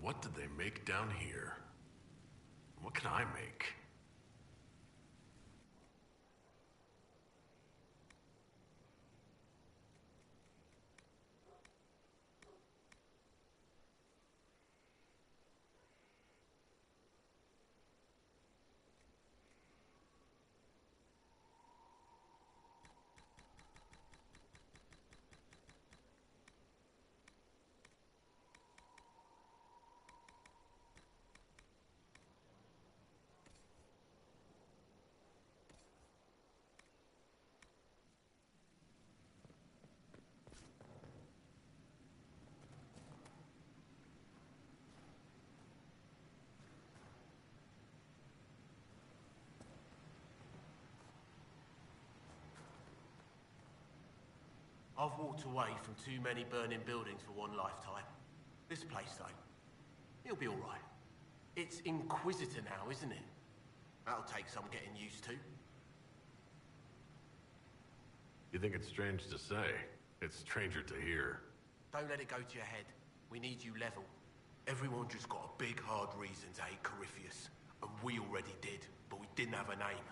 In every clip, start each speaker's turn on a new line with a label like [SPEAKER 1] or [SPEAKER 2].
[SPEAKER 1] What did they make down here? What can I make?
[SPEAKER 2] I've walked away from too many burning buildings for one lifetime. This place, though, it'll be all right. It's Inquisitor now, isn't it? That'll take some getting used to.
[SPEAKER 1] You think it's strange to say? It's stranger to hear.
[SPEAKER 2] Don't let it go to your head. We need you level. Everyone just got a big, hard reason to hate Corypheus. And we already did, but we didn't have a name.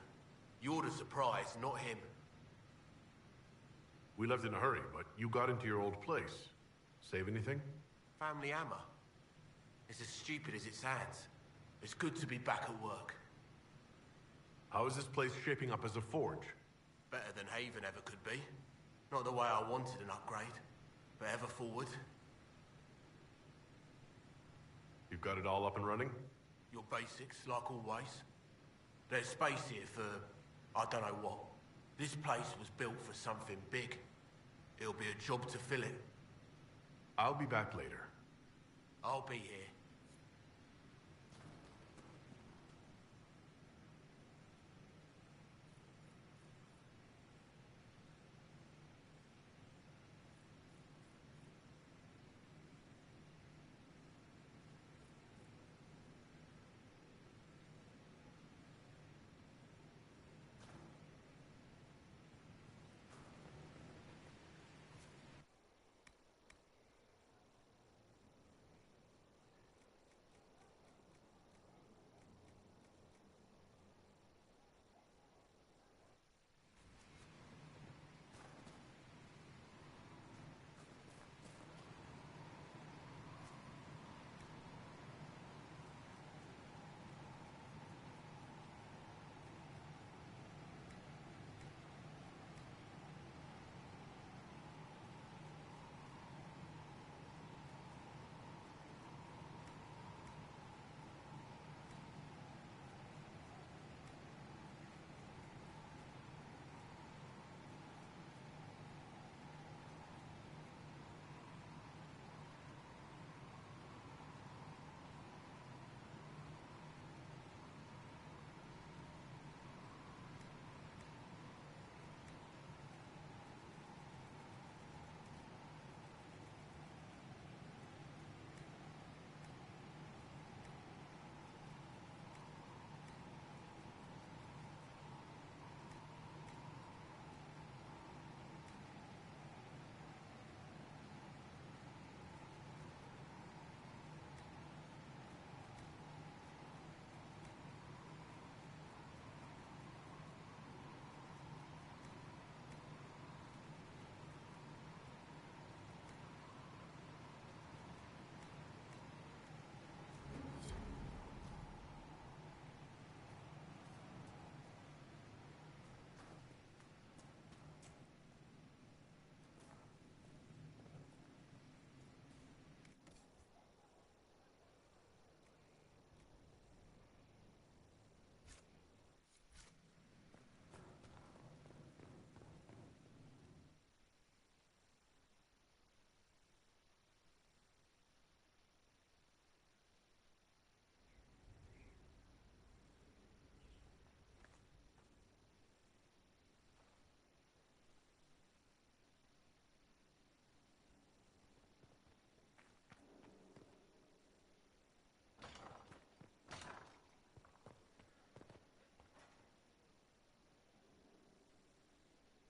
[SPEAKER 2] You're the surprise, not him.
[SPEAKER 1] We left in a hurry, but you got into your old place. Save anything?
[SPEAKER 2] Family hammer. It's as stupid as it sounds. It's good to be back at work.
[SPEAKER 1] How is this place shaping up as a forge?
[SPEAKER 2] Better than Haven ever could be. Not the way I wanted an upgrade, but ever forward.
[SPEAKER 1] You've got it all up and running?
[SPEAKER 2] Your basics, like always. There's space here for, I don't know what. This place was built for something big. It'll be a job to fill it.
[SPEAKER 1] I'll be back later.
[SPEAKER 2] I'll be here.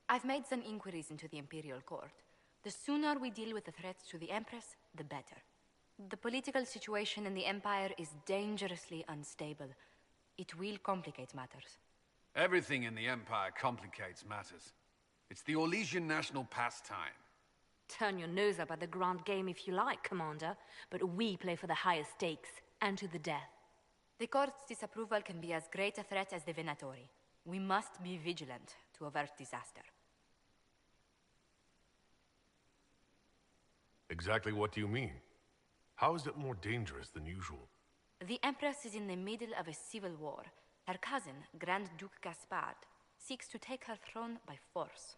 [SPEAKER 3] I've made some inquiries into the Imperial Court. The sooner we deal with the threats to the Empress, the better. The political situation in the Empire is dangerously unstable. It will complicate matters.
[SPEAKER 4] Everything in the Empire complicates matters. It's the Orlesian national pastime.
[SPEAKER 5] Turn your nose up at the grand game if you like, Commander, but we play for the highest stakes, and to the death.
[SPEAKER 3] The court's disapproval can be as great a threat as the Venatori. We must be vigilant to avert disaster.
[SPEAKER 1] Exactly what do you mean? How is it more dangerous than usual?
[SPEAKER 3] The Empress is in the middle of a civil war. Her cousin, Grand Duke Gaspard, seeks to take her throne by force.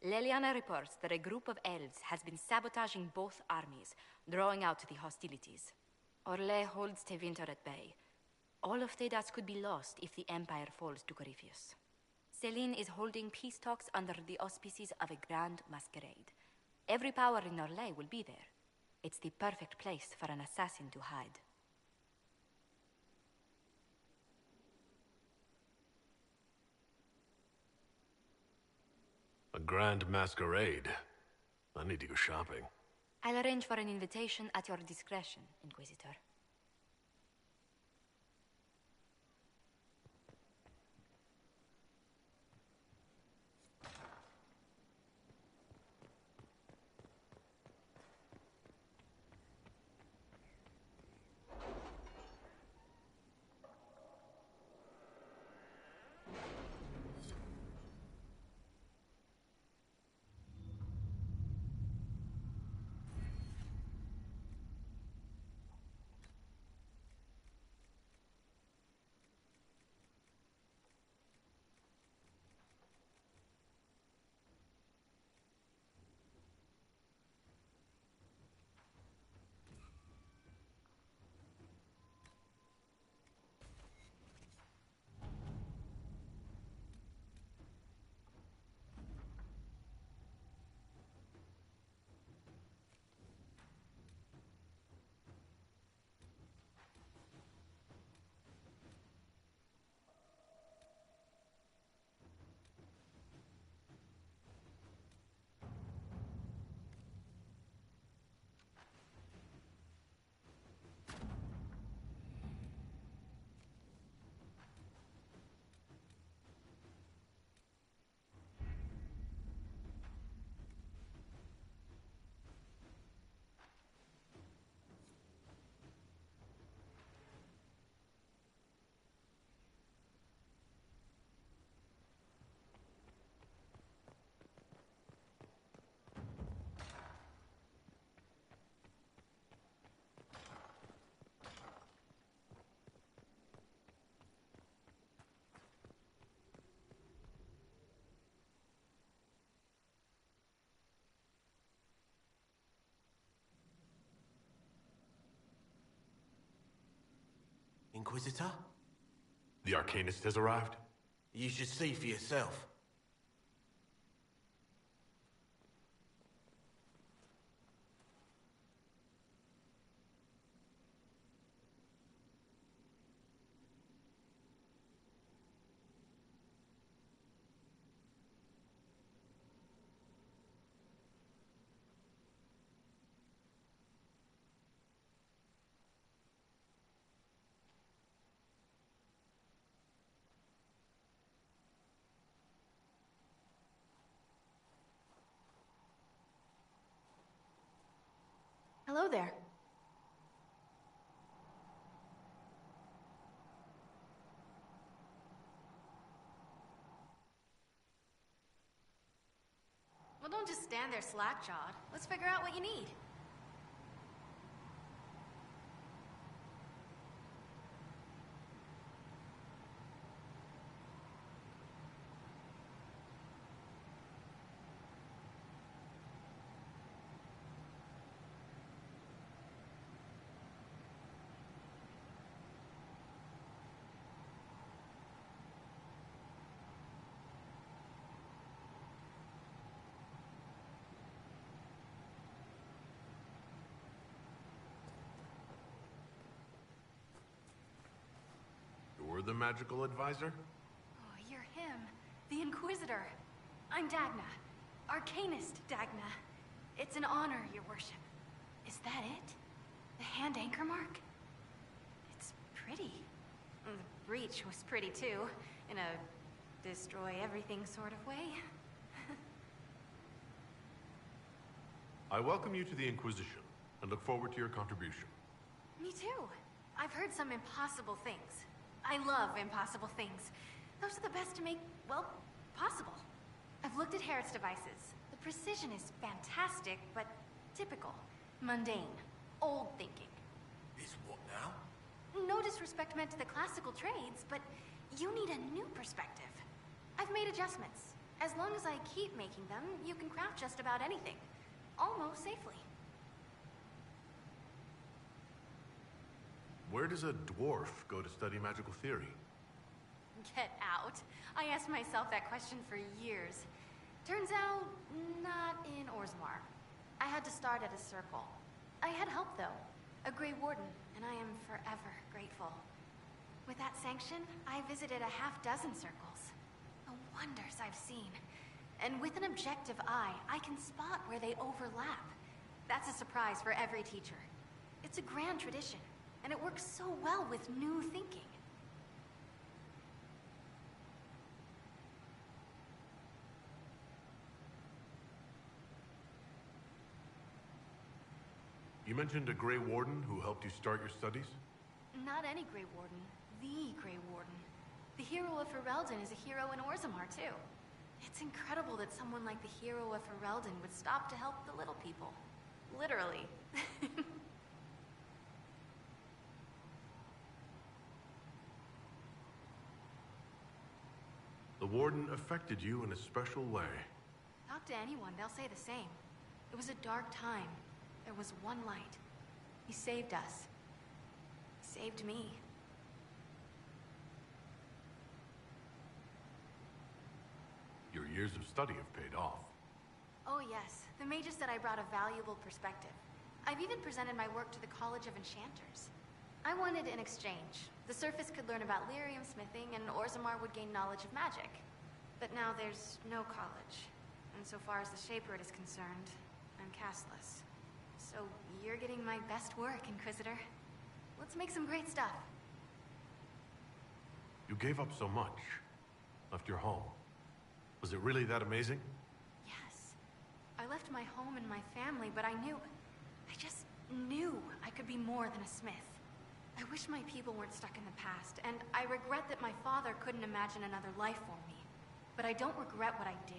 [SPEAKER 3] Leliana reports that a group of elves has been sabotaging both armies, drawing out the hostilities. Orlais holds Tevinter at bay. All of Thedas could be lost if the Empire falls to Corypheus. Celine is holding peace talks under the auspices of a grand masquerade. Every power in Orlais will be there. It's the perfect place for an assassin to hide.
[SPEAKER 1] A grand masquerade. I need to go shopping.
[SPEAKER 3] I'll arrange for an invitation at your discretion, Inquisitor.
[SPEAKER 2] Inquisitor?
[SPEAKER 1] The Arcanist has arrived?
[SPEAKER 2] You should see for yourself.
[SPEAKER 3] Hello there.
[SPEAKER 6] Well, don't just stand there slack-jawed. Let's figure out what you need.
[SPEAKER 1] You're the magical advisor?
[SPEAKER 6] Oh, you're him. The Inquisitor. I'm Dagna. Arcanist Dagna. It's an honor, your worship. Is that it? The hand and anchor mark?
[SPEAKER 5] It's pretty. The breach was pretty too, in a destroy everything sort of way.
[SPEAKER 1] I welcome you to the Inquisition, and look forward to your contribution.
[SPEAKER 6] Me too. I've heard some impossible things. I love impossible things. Those are the best to make, well, possible. I've looked at Harriet's devices. The precision is fantastic, but typical. Mundane. Old thinking.
[SPEAKER 2] Is what now?
[SPEAKER 6] No disrespect meant to the classical trades, but you need a new perspective. I've made adjustments. As long as I keep making them, you can craft just about anything. Almost safely.
[SPEAKER 1] Where does a dwarf go to study magical theory?
[SPEAKER 6] Get out. I asked myself that question for years. Turns out, not in Orzammar. I had to start at a circle. I had help, though. A Grey Warden, and I am forever grateful. With that sanction, I visited a half-dozen circles. The wonders I've seen. And with an objective eye, I can spot where they overlap. That's a surprise for every teacher. It's a grand tradition, and it works so well with new thinking.
[SPEAKER 1] You mentioned a Grey Warden who helped you start your studies?
[SPEAKER 6] Not any Grey Warden. The Grey Warden. The hero of Ferelden is a hero in Orzammar, too. It's incredible that someone like the hero of Ferelden would stop to help the little people. Literally.
[SPEAKER 1] The Warden affected you in a special way.
[SPEAKER 6] Talk to anyone, they'll say the same. It was a dark time. There was one light. He saved us. He saved me.
[SPEAKER 1] Your years of study have paid off.
[SPEAKER 6] Oh yes, the mage said I brought a valuable perspective. I've even presented my work to the College of Enchanters. I wanted an exchange. The Surface could learn about lyrium smithing, and Orzammar would gain knowledge of magic. But now there's no college. And so far as the Shaper is concerned, I'm castless. So you're getting my best work, Inquisitor. Let's make some great stuff.
[SPEAKER 1] You gave up so much. Left your home. Was it really that amazing?
[SPEAKER 6] Yes. I left my home and my family, but I just knew I could be more than a smith. I wish my people weren't stuck in the past, and I regret that my father couldn't imagine another life for me. But I don't regret what I did.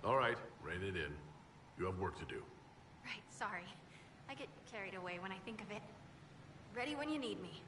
[SPEAKER 1] All right, rein it in. You have work to do.
[SPEAKER 6] Right, sorry. I get carried away when I think of it. Ready when you need me.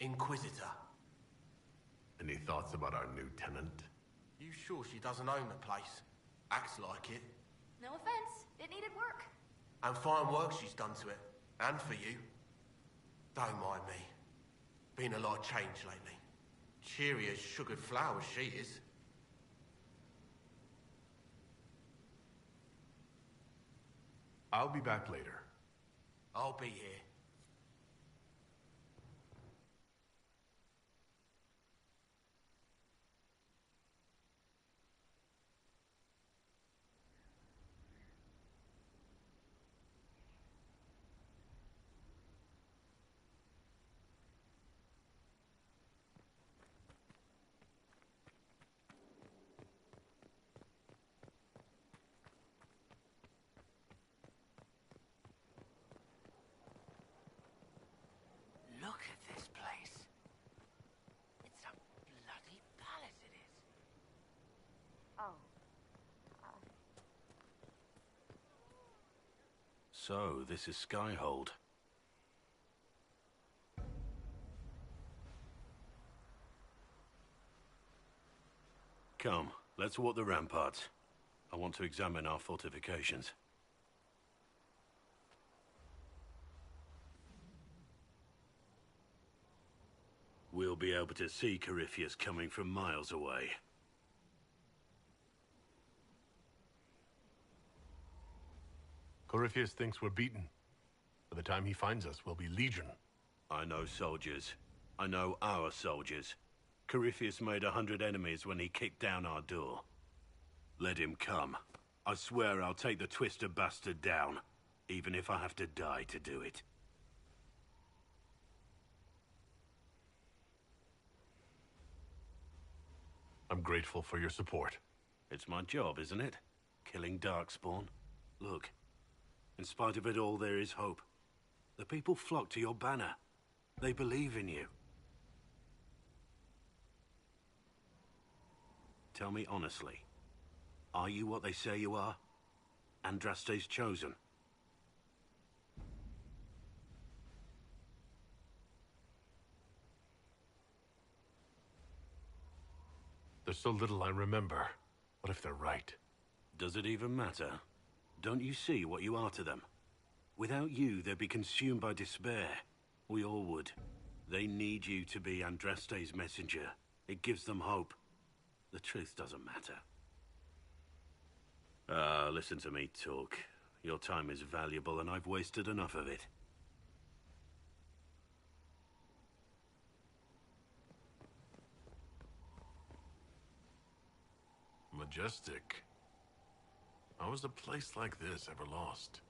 [SPEAKER 2] Inquisitor.
[SPEAKER 1] Any thoughts about our new tenant?
[SPEAKER 2] You sure she doesn't own the place? Acts like it.
[SPEAKER 6] No offense, it needed work.
[SPEAKER 2] And fine work she's done to it. And for you. Don't mind me. Been a lot of change lately. Cheery as sugared flowers she is.
[SPEAKER 1] I'll be back later.
[SPEAKER 2] I'll be here.
[SPEAKER 7] So, this is Skyhold. Come, let's walk the ramparts. I want to examine our fortifications. We'll be able to see Corypheus coming from miles away.
[SPEAKER 1] Corypheus thinks we're beaten. By the time he finds us, we'll be legion.
[SPEAKER 7] I know soldiers. I know our soldiers. Corypheus made 100 enemies when he kicked down our door. Let him come. I swear I'll take the twister bastard down, even if I have to die to do it.
[SPEAKER 1] I'm grateful for your support.
[SPEAKER 7] It's my job, isn't it? Killing Darkspawn. Look, in spite of it all, there is hope. The people flock to your banner. They believe in you. Tell me honestly, are you what they say you are? Andraste's chosen?
[SPEAKER 1] There's so little I remember. What if they're right?
[SPEAKER 7] Does it even matter? Don't you see what you are to them? Without you, they'd be consumed by despair. We all would. They need you to be Andraste's messenger. It gives them hope. The truth doesn't matter. Listen to me talk. Your time is valuable and I've wasted enough of it.
[SPEAKER 1] Majestic. How was a place like this ever lost?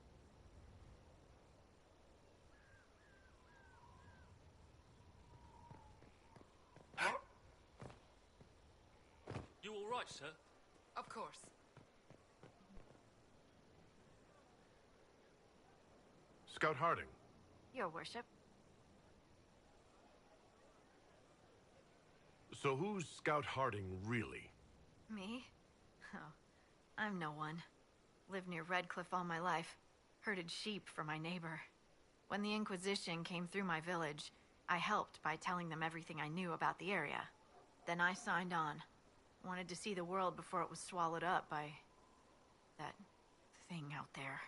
[SPEAKER 8] You all right, sir?
[SPEAKER 9] Of course.
[SPEAKER 1] Scout Harding.
[SPEAKER 5] Your worship.
[SPEAKER 1] So who's Scout Harding really?
[SPEAKER 5] Me? Oh, I'm no one. Lived near Redcliffe all my life. Herded sheep for my neighbor. When the Inquisition came through my village, I helped by telling them everything I knew about the area. Then I signed on. Wanted to see the world before it was swallowed up by that thing out there.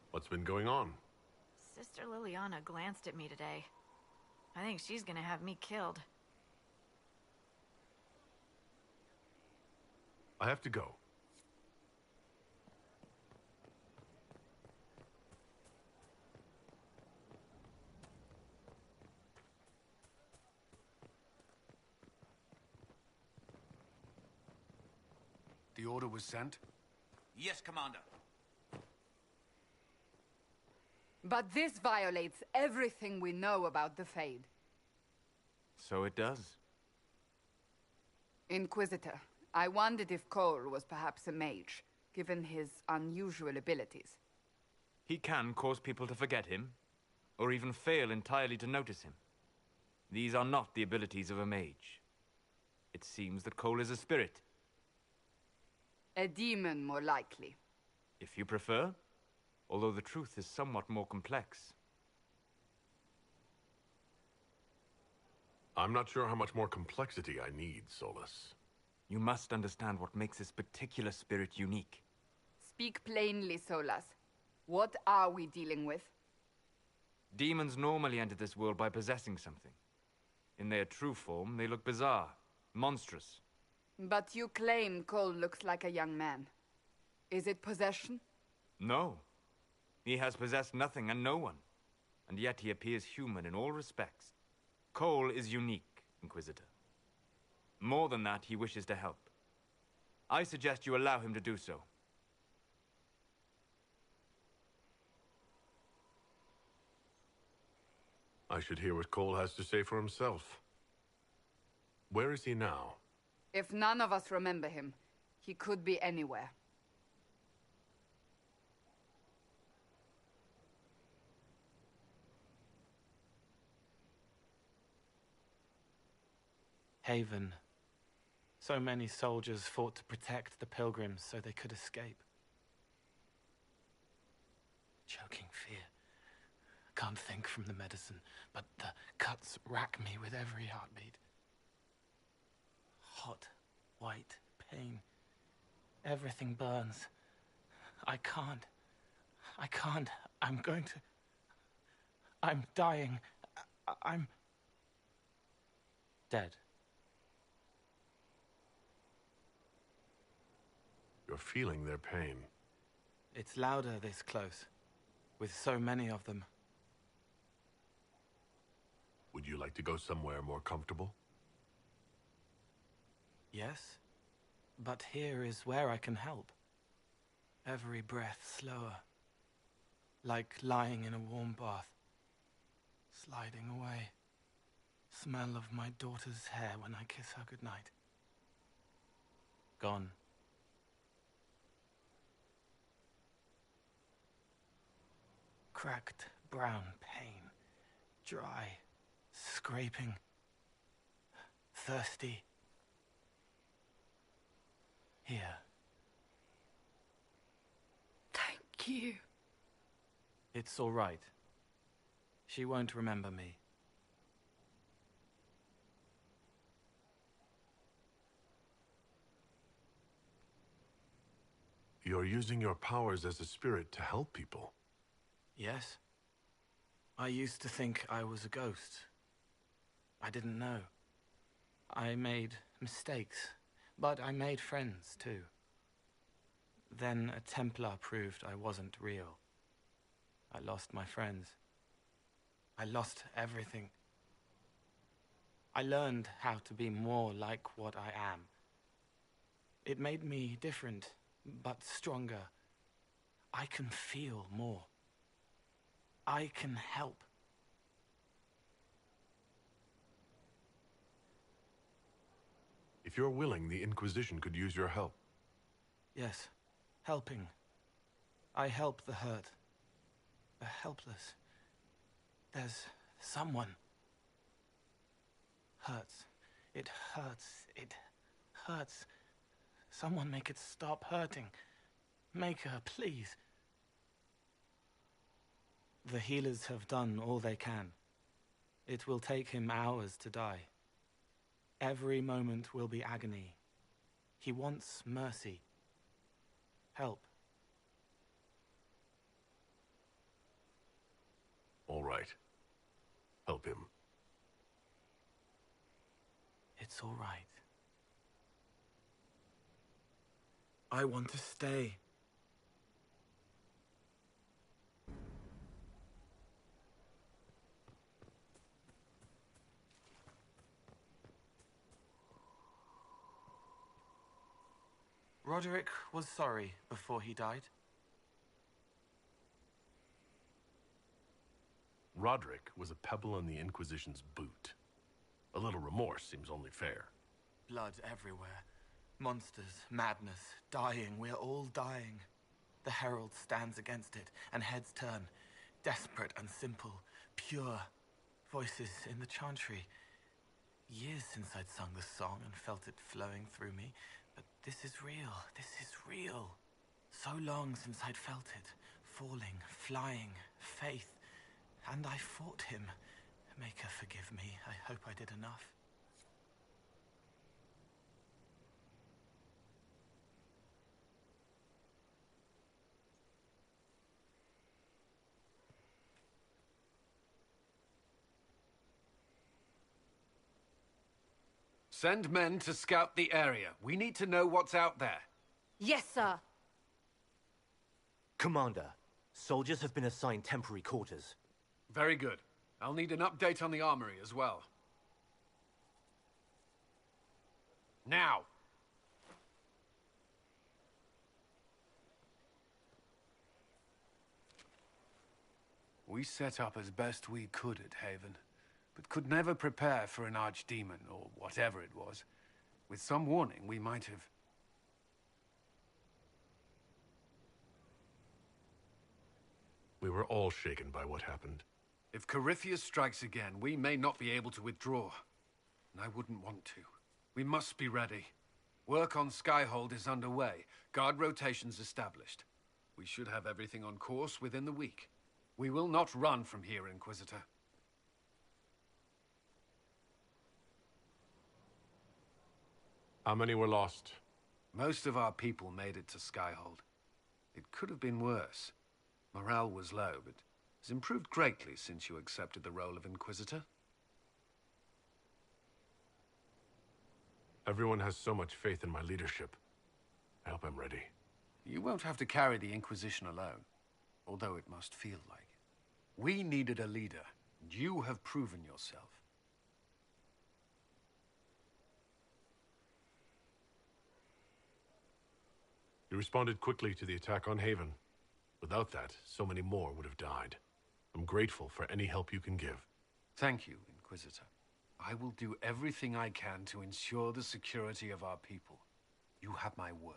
[SPEAKER 1] What's been going on?
[SPEAKER 5] Sister Liliana glanced at me today. I think she's gonna have me killed.
[SPEAKER 1] I have to go.
[SPEAKER 4] The order was sent?
[SPEAKER 8] Yes, Commander.
[SPEAKER 9] But this violates everything we know about the Fade.
[SPEAKER 10] So it does.
[SPEAKER 9] Inquisitor, I wondered if Cole was perhaps a mage, given his unusual abilities.
[SPEAKER 10] He can cause people to forget him, or even fail entirely to notice him. These are not the abilities of a mage. It seems that Cole is a spirit.
[SPEAKER 9] A demon, more likely.
[SPEAKER 10] If you prefer, although the truth is somewhat more complex.
[SPEAKER 1] I'm not sure how much more complexity I need, Solus.
[SPEAKER 10] You must understand what makes this particular spirit unique.
[SPEAKER 9] Speak plainly, Solas. What are we dealing with?
[SPEAKER 10] Demons normally enter this world by possessing something. In their true form, they look bizarre, monstrous.
[SPEAKER 9] But you claim Cole looks like a young man. Is it possession?
[SPEAKER 10] No. He has possessed nothing and no one. And yet he appears human in all respects. Cole is unique, Inquisitor. More than that, he wishes to help. I suggest you allow him to do so.
[SPEAKER 1] I should hear what Cole has to say for himself. Where is he now?
[SPEAKER 9] If none of us remember him, he could be anywhere.
[SPEAKER 11] Haven. So many soldiers fought to protect the pilgrims so they could escape. Choking fear. Can't think from the medicine, but the cuts rack me with every heartbeat. Hot, white pain. Everything burns. I can't. I'm going to... I'm dying. I'm... dead.
[SPEAKER 1] You're feeling their pain.
[SPEAKER 11] It's louder this close, with so many of them.
[SPEAKER 1] Would you like to go somewhere more comfortable?
[SPEAKER 11] Yes, but here is where I can help. Every breath slower, like lying in a warm bath, sliding away. Smell of my daughter's hair when I kiss her goodnight. Gone. Cracked brown pain, dry, scraping, thirsty. Here.
[SPEAKER 3] Thank you.
[SPEAKER 11] It's all right. She won't remember me.
[SPEAKER 1] You're using your powers as a spirit to help people.
[SPEAKER 11] Yes. I used to think I was a ghost. I didn't know. I made mistakes, but I made friends too. Then a Templar proved I wasn't real. I lost my friends. I lost everything. I learned how to be more like what I am. It made me different, but stronger. I can feel more. I can help.
[SPEAKER 1] If you're willing, the Inquisition could use your help.
[SPEAKER 11] Yes, helping. I help the hurt, the helpless. There's someone. Hurts. It hurts. It hurts. Someone make it stop hurting. Make her, please. The healers have done all they can. It will take him hours to die. Every moment will be agony. He wants mercy. Help.
[SPEAKER 1] All right. Help him.
[SPEAKER 11] It's all right. I want to stay. Roderick was sorry before he died.
[SPEAKER 1] Roderick was a pebble in the Inquisition's boot. A little remorse seems only fair.
[SPEAKER 11] Blood everywhere. Monsters, madness, dying. We're all dying. The Herald stands against it, and heads turn. Desperate and simple. Pure. Voices in the chantry. Years since I'd sung the song and felt it flowing through me. But this is real. This is real. So long since I'd felt it. Falling, flying, faith. And I fought him. Make her forgive me. I hope I did enough.
[SPEAKER 4] Send men to scout the area. We need to know what's out there.
[SPEAKER 3] Yes, sir.
[SPEAKER 12] Commander, soldiers have been assigned temporary quarters.
[SPEAKER 4] Very good. I'll need an update on the armory as well. Now! We set up as best we could at Haven, but could never prepare for an archdemon, or whatever it was. With some warning, we might have...
[SPEAKER 1] We were all shaken by what happened.
[SPEAKER 4] If Corypheus strikes again, we may not be able to withdraw. And I wouldn't want to. We must be ready. Work on Skyhold is underway. Guard rotations established. We should have everything on course within the week. We will not run from here, Inquisitor.
[SPEAKER 1] How many were lost?
[SPEAKER 4] Most of our people made it to Skyhold. It could have been worse. Morale was low, but has improved greatly since you accepted the role of Inquisitor.
[SPEAKER 1] Everyone has so much faith in my leadership. I hope I'm ready.
[SPEAKER 4] You won't have to carry the Inquisition alone, although it must feel like it. We needed a leader, and you have proven yourself.
[SPEAKER 1] You responded quickly to the attack on Haven. Without that, so many more would have died. I'm grateful for any help you can give.
[SPEAKER 4] Thank you, Inquisitor. I will do everything I can to ensure the security of our people. You have my word.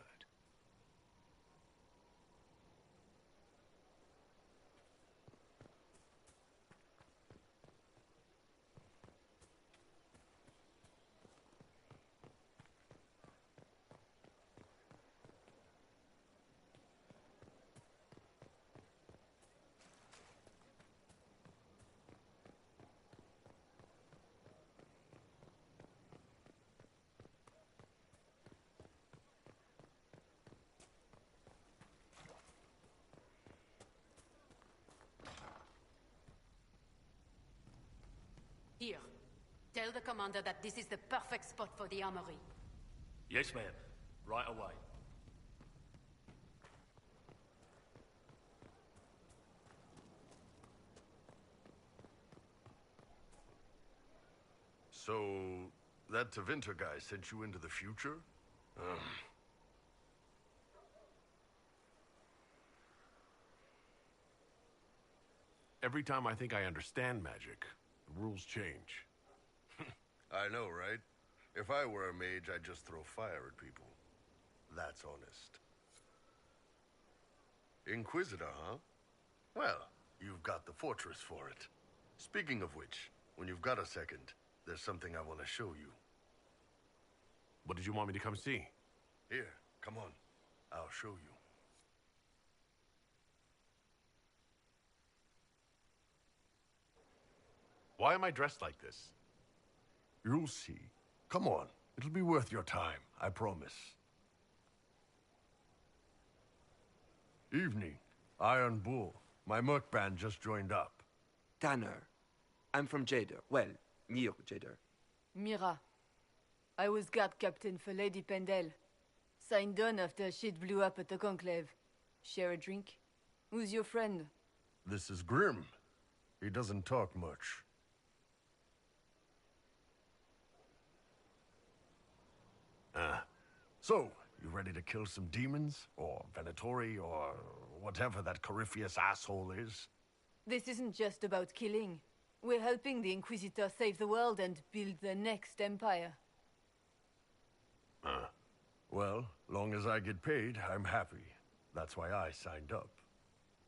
[SPEAKER 13] Here. Tell the commander that this is the perfect spot for the armory.
[SPEAKER 8] Yes, ma'am. Right away.
[SPEAKER 14] So, that Tevinter guy sent you into the future?
[SPEAKER 1] Every time I think I understand magic, the rules change.
[SPEAKER 14] I know, right? If I were a mage, I'd just throw fire at people. That's honest. Inquisitor, huh? Well, you've got the fortress for it. Speaking of which, when you've got a second, there's something I want to show you.
[SPEAKER 1] What did you want me to come see?
[SPEAKER 14] Here, come on. I'll show you.
[SPEAKER 1] Why am I dressed like this?
[SPEAKER 14] You'll see. Come on. It'll be worth your time, I promise. Evening. Iron Bull. My merc band just joined up.
[SPEAKER 15] Tanner. I'm from Jader. Well, near Jader.
[SPEAKER 16] Mira. I was guard captain for Lady Pendel. Signed on after shit blew up at the Conclave. Share a drink? Who's your friend?
[SPEAKER 14] This is Grim. He doesn't talk much. So, you ready to kill some demons? Or Venatori, or whatever that Corypheus asshole is?
[SPEAKER 16] This isn't just about killing. We're helping the Inquisitor save the world and build the next empire.
[SPEAKER 14] Well, long as I get paid, I'm happy. That's why I signed up.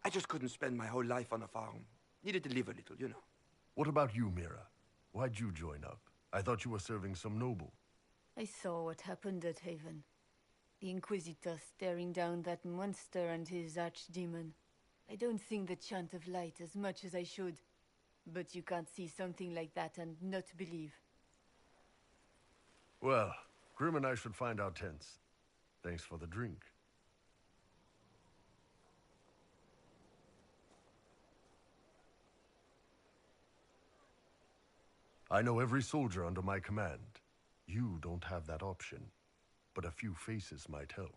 [SPEAKER 15] I just couldn't spend my whole life on a farm. Needed to live a little, you know.
[SPEAKER 14] What about you, Mira? Why'd you join up? I thought you were serving some noble.
[SPEAKER 16] I saw what happened at Haven. The Inquisitor staring down that monster and his archdemon. I don't sing the chant of light as much as I should. But you can't see something like that and not believe.
[SPEAKER 14] Well, Grim and I should find our tents. Thanks for the drink. I know every soldier under my command. You don't have that option, but a few faces might help.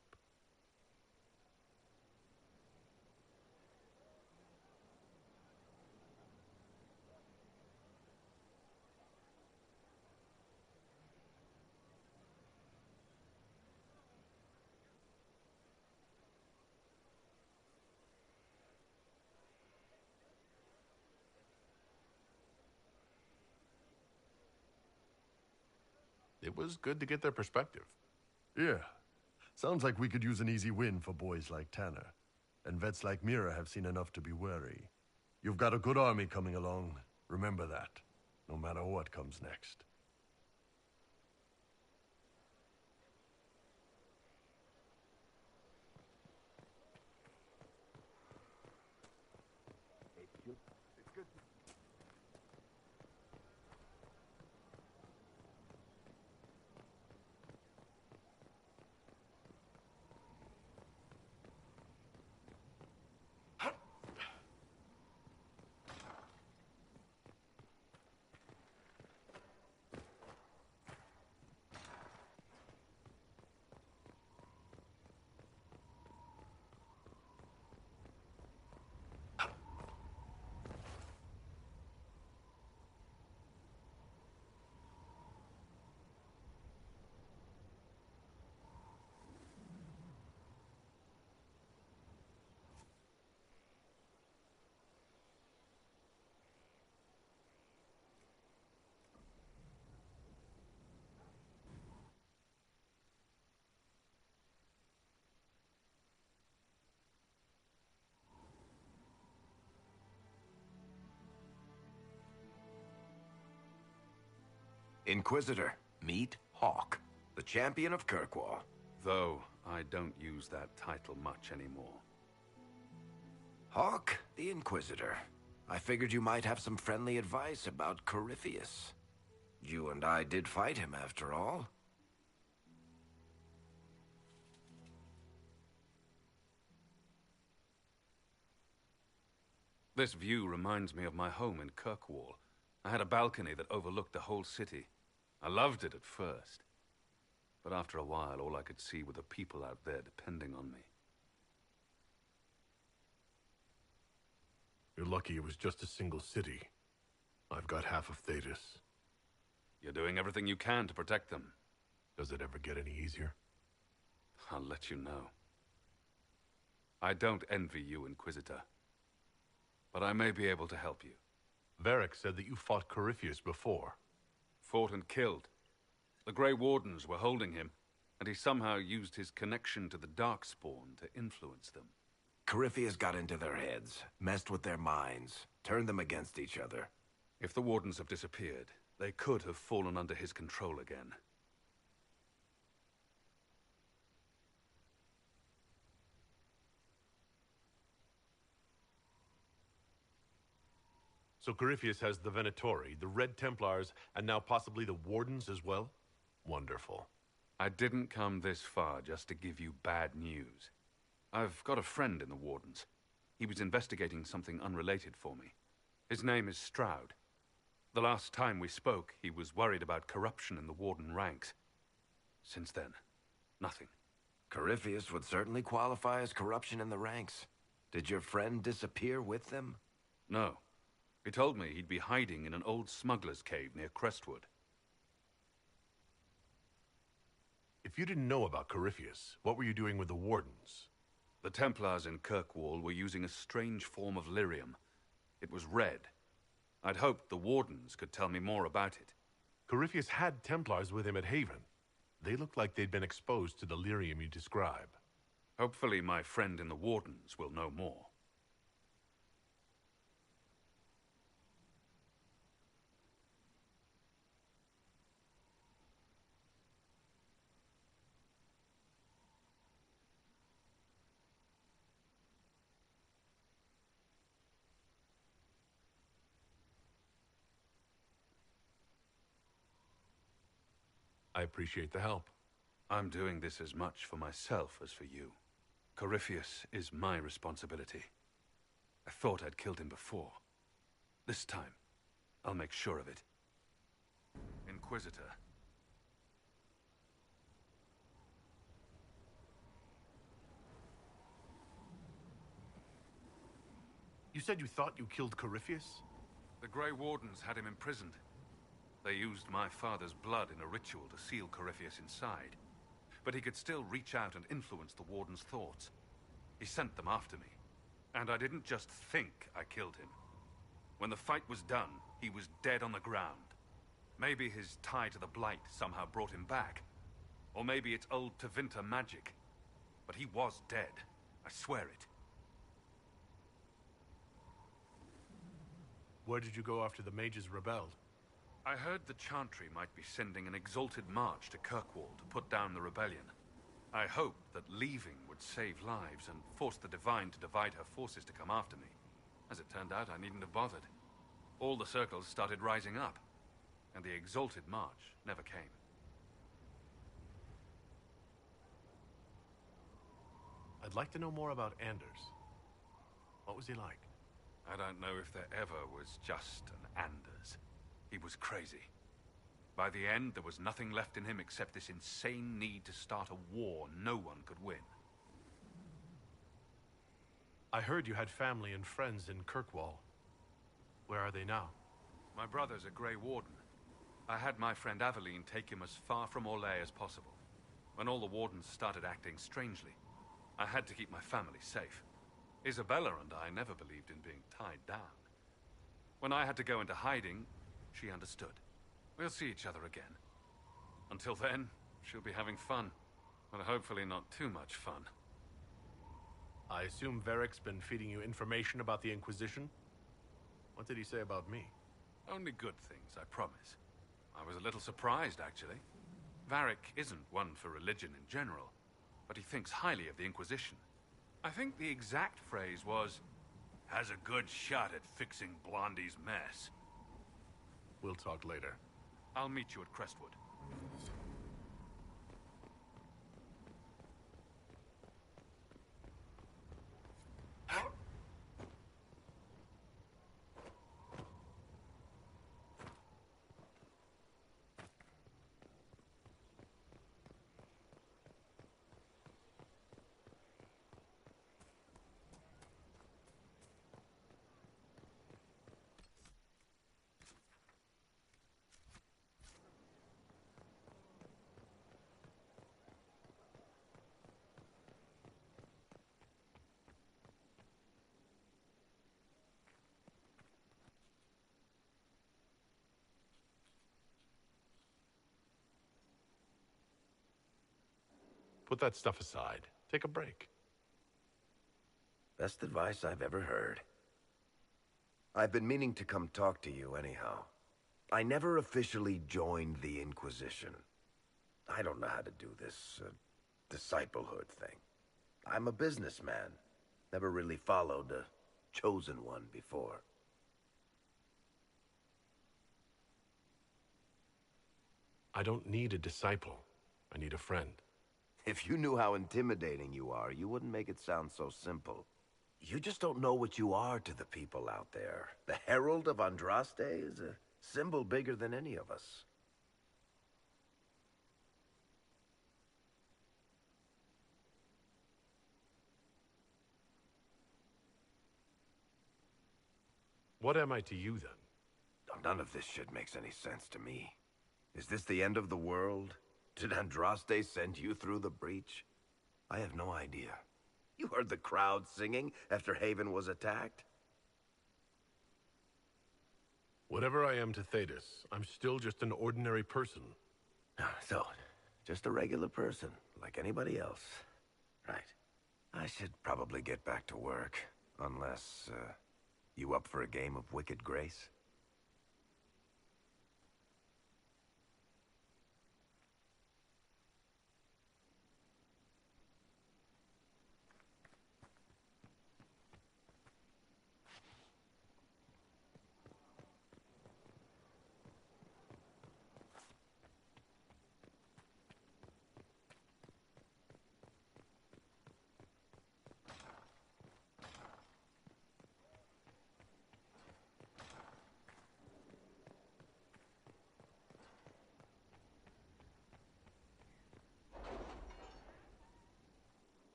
[SPEAKER 1] It was good to get their perspective.
[SPEAKER 14] Yeah. Sounds like we could use an easy win for boys like Tanner. And vets like Mira have seen enough to be wary. You've got a good army coming along. Remember that. No matter what comes next.
[SPEAKER 17] Inquisitor, meet Hawk, the champion of Kirkwall.
[SPEAKER 4] Though I don't use that title much anymore.
[SPEAKER 17] Hawk, the Inquisitor. I figured you might have some friendly advice about Corypheus. You and I did fight him, after all.
[SPEAKER 4] This view reminds me of my home in Kirkwall. I had a balcony that overlooked the whole city. I loved it at first. But after a while, all I could see were the people out there depending on me.
[SPEAKER 1] You're lucky it was just a single city. I've got half of Thetis.
[SPEAKER 4] You're doing everything you can to protect them.
[SPEAKER 1] Does it ever get any easier?
[SPEAKER 4] I'll let you know. I don't envy you, Inquisitor. But I may be able to help you.
[SPEAKER 1] Varric said that you fought Corypheus before.
[SPEAKER 4] Fought and killed. The Grey Wardens were holding him, and he somehow used his connection to the Darkspawn to influence them.
[SPEAKER 17] Corypheus got into their heads, messed with their minds, turned them against each other.
[SPEAKER 4] If the Wardens have disappeared, they could have fallen under his control again.
[SPEAKER 1] So Corypheus has the Venatori, the Red Templars, and now possibly the Wardens as well? Wonderful.
[SPEAKER 4] I didn't come this far just to give you bad news. I've got a friend in the Wardens. He was investigating something unrelated for me. His name is Stroud. The last time we spoke, he was worried about corruption in the Warden ranks. Since then, nothing.
[SPEAKER 17] Corypheus would certainly qualify as corruption in the ranks. Did your friend disappear with them?
[SPEAKER 4] No. He told me he'd be hiding in an old smuggler's cave near Crestwood.
[SPEAKER 1] If you didn't know about Corypheus, what were you doing with the Wardens?
[SPEAKER 4] The Templars in Kirkwall were using a strange form of lyrium. It was red. I'd hoped the Wardens could tell me more about it.
[SPEAKER 1] Corypheus had Templars with him at Haven. They looked like they'd been exposed to the lyrium you describe.
[SPEAKER 4] Hopefully my friend in the Wardens will know more.
[SPEAKER 1] I appreciate the help.
[SPEAKER 4] I'm doing this as much for myself as for you. Corypheus is my responsibility. I thought I'd killed him before. This time, I'll make sure of it. Inquisitor.
[SPEAKER 1] You said you thought you killed Corypheus?
[SPEAKER 4] The Grey Wardens had him imprisoned. They used my father's blood in a ritual to seal Corypheus inside. But he could still reach out and influence the Warden's thoughts. He sent them after me. And I didn't just think I killed him. When the fight was done, he was dead on the ground. Maybe his tie to the Blight somehow brought him back. Or maybe it's old Tevinter magic. But he was dead. I swear it.
[SPEAKER 1] Where did you go after the mages rebelled?
[SPEAKER 4] I heard the Chantry might be sending an exalted march to Kirkwall to put down the rebellion. I hoped that leaving would save lives and force the Divine to divide her forces to come after me. As it turned out, I needn't have bothered. All the circles started rising up, and the exalted march never came.
[SPEAKER 1] I'd like to know more about Anders. What was he like?
[SPEAKER 4] I don't know if there ever was just an Anders. He was crazy. By the end, there was nothing left in him except this insane need to start a war no one could win.
[SPEAKER 1] I heard you had family and friends in Kirkwall. Where are they now?
[SPEAKER 4] My brother's a Grey Warden. I had my friend Aveline take him as far from Orlais as possible. When all the Wardens started acting strangely, I had to keep my family safe. Isabella and I never believed in being tied down. When I had to go into hiding, she understood. We'll see each other again. Until then, she'll be having fun. But hopefully not too much fun.
[SPEAKER 1] I assume Varric's been feeding you information about the Inquisition? What did he say about me?
[SPEAKER 4] Only good things, I promise. I was a little surprised, actually. Varric isn't one for religion in general, but he thinks highly of the Inquisition. I think the exact phrase was, has a good shot at fixing Blondie's mess.
[SPEAKER 1] We'll talk later.
[SPEAKER 4] I'll meet you at Crestwood.
[SPEAKER 1] Put that stuff aside. Take a break.
[SPEAKER 17] Best advice I've ever heard. I've been meaning to come talk to you anyhow. I never officially joined the Inquisition. I don't know how to do this, disciplehood thing. I'm a businessman. Never really followed a chosen one before.
[SPEAKER 1] I don't need a disciple. I need a friend.
[SPEAKER 17] If you knew how intimidating you are, you wouldn't make it sound so simple. You just don't know what you are to the people out there. The Herald of Andraste is a symbol bigger than any of us.
[SPEAKER 1] What am I to you, then?
[SPEAKER 17] None of this shit makes any sense to me. Is this the end of the world? Did Andraste send you through the breach? I have no idea. You heard the crowd singing after Haven was attacked?
[SPEAKER 1] Whatever I am to Thetis, I'm still just an ordinary person.
[SPEAKER 17] So, just a regular person, like anybody else. Right. I should probably get back to work. Unless, you up for a game of Wicked Grace?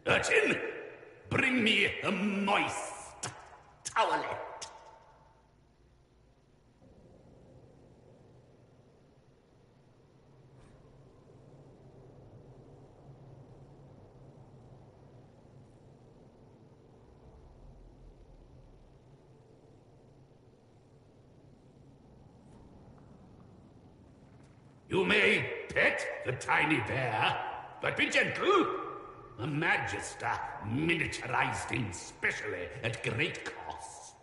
[SPEAKER 18] Urchin, bring me a moist towelette. You may pet the tiny bear, but be gentle. A Magister miniaturized him specially at great cost.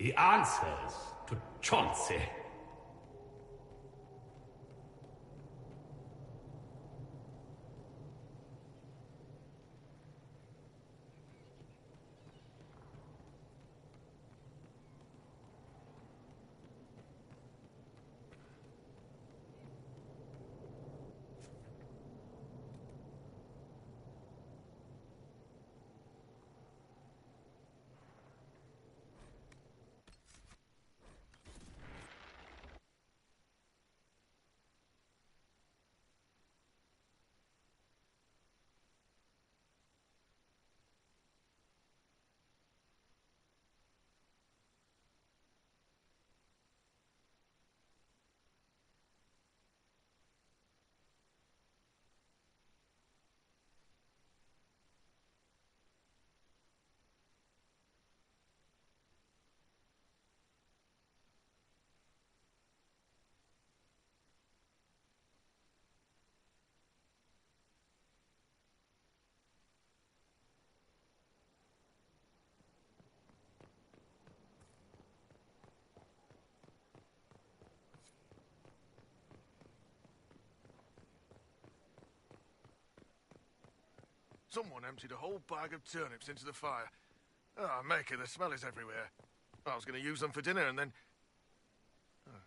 [SPEAKER 18] He answers to Chauncey.
[SPEAKER 19] Someone emptied a whole bag of turnips into the fire. Ah, Maker, the smell is everywhere. I was going to use them for dinner and then... Oh,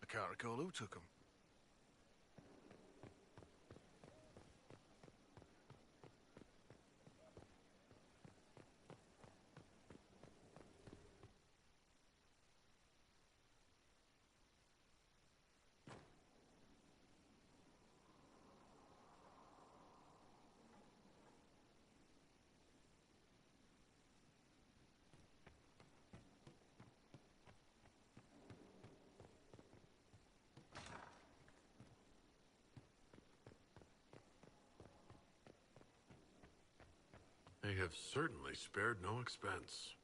[SPEAKER 19] I can't recall who took them.
[SPEAKER 1] They have certainly spared no expense.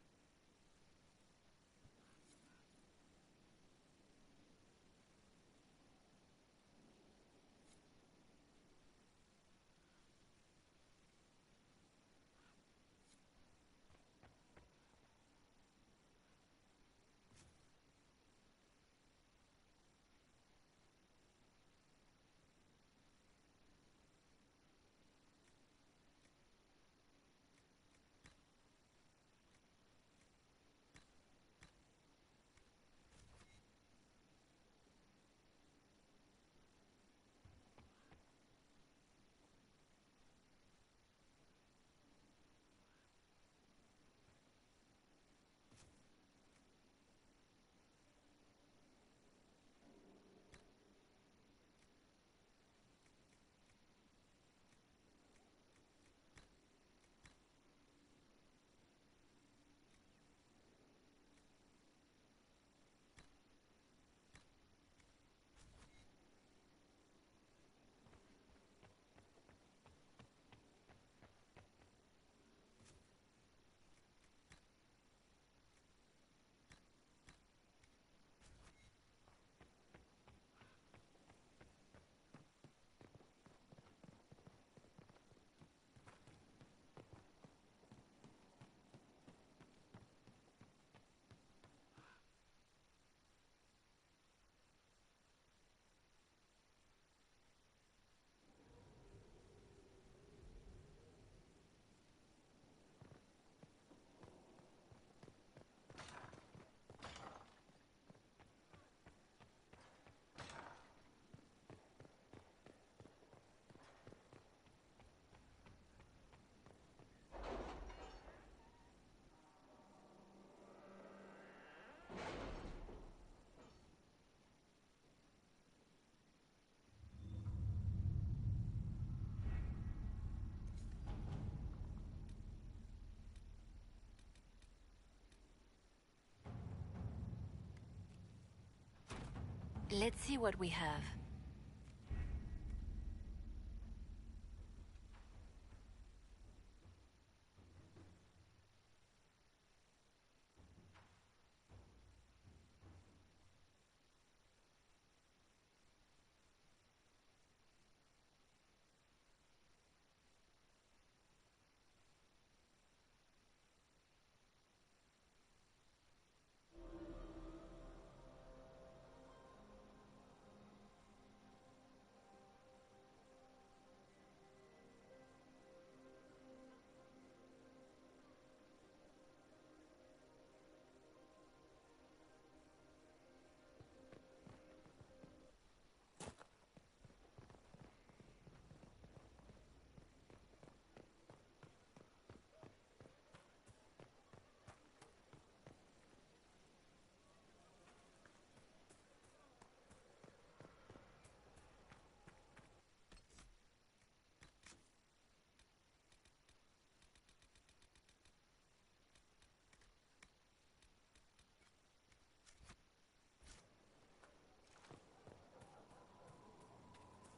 [SPEAKER 3] Let's see what we have.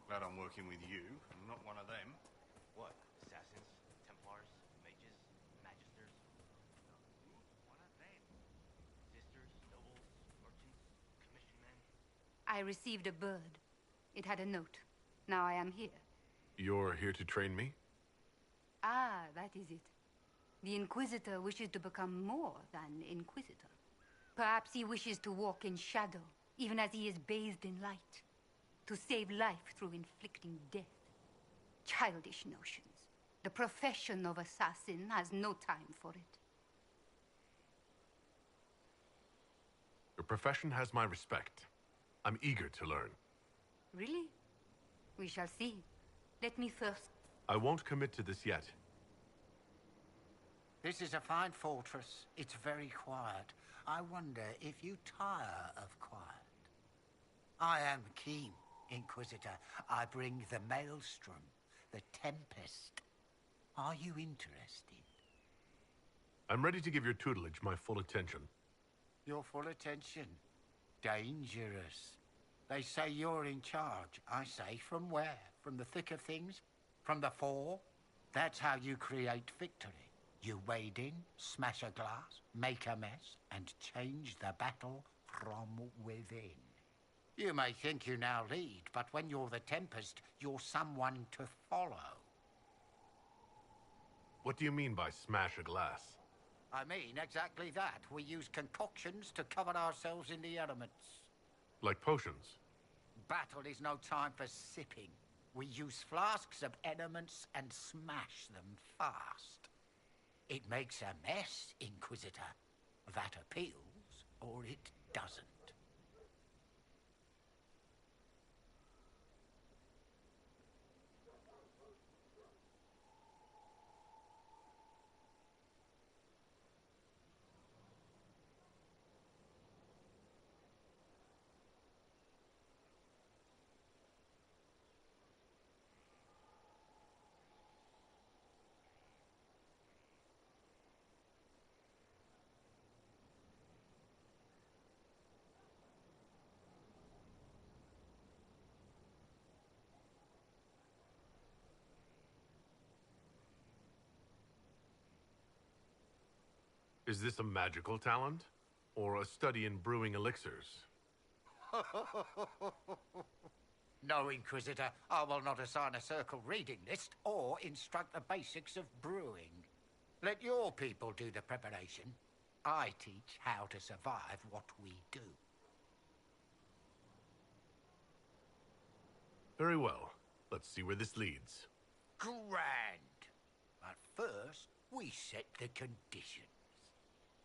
[SPEAKER 20] Glad I'm working with you, and not one of them.
[SPEAKER 21] What? Assassins? Templars? Mages? Magisters? One of them. Sisters? Nobles? Merchants? Commission men?
[SPEAKER 3] I received a bird. It had a note. Now I am here.
[SPEAKER 1] You're here to train me?
[SPEAKER 3] Ah, that is it. The Inquisitor wishes to become more than Inquisitor. Perhaps he wishes to walk in shadow, even as he is bathed in light. To save life through inflicting death. Childish notions. The profession of assassin has no time for it.
[SPEAKER 1] Your profession has my respect. I'm eager to learn.
[SPEAKER 3] Really? We shall see. Let me first...
[SPEAKER 1] I won't commit to this yet.
[SPEAKER 22] This is a fine fortress. It's very quiet. I wonder if you tire of quiet. I am keen, Inquisitor. I bring the Maelstrom, the Tempest. Are you interested?
[SPEAKER 1] I'm ready to give your tutelage my full attention.
[SPEAKER 22] Your full attention? Dangerous. They say you're in charge. I say, from where? From the thick of things? From the fore? That's how you create victory. You wade in, smash a glass, make a mess, and change the battle from within. You may think you now lead, but when you're the Tempest, you're someone to follow.
[SPEAKER 1] What do you mean by smash a glass?
[SPEAKER 22] I mean exactly that. We use concoctions to cover ourselves in the elements.
[SPEAKER 1] Like potions?
[SPEAKER 22] Battle is no time for sipping. We use flasks of elements and smash them fast. It makes a mess, Inquisitor. That appeals, or it doesn't.
[SPEAKER 1] Is this a magical talent? Or a study in brewing elixirs?
[SPEAKER 22] No, Inquisitor. I will not assign a circle reading list or instruct the basics of brewing. Let your people do the preparation. I teach how to survive what we do.
[SPEAKER 1] Very well. Let's see where this leads.
[SPEAKER 22] Grand. But first, we set the conditions.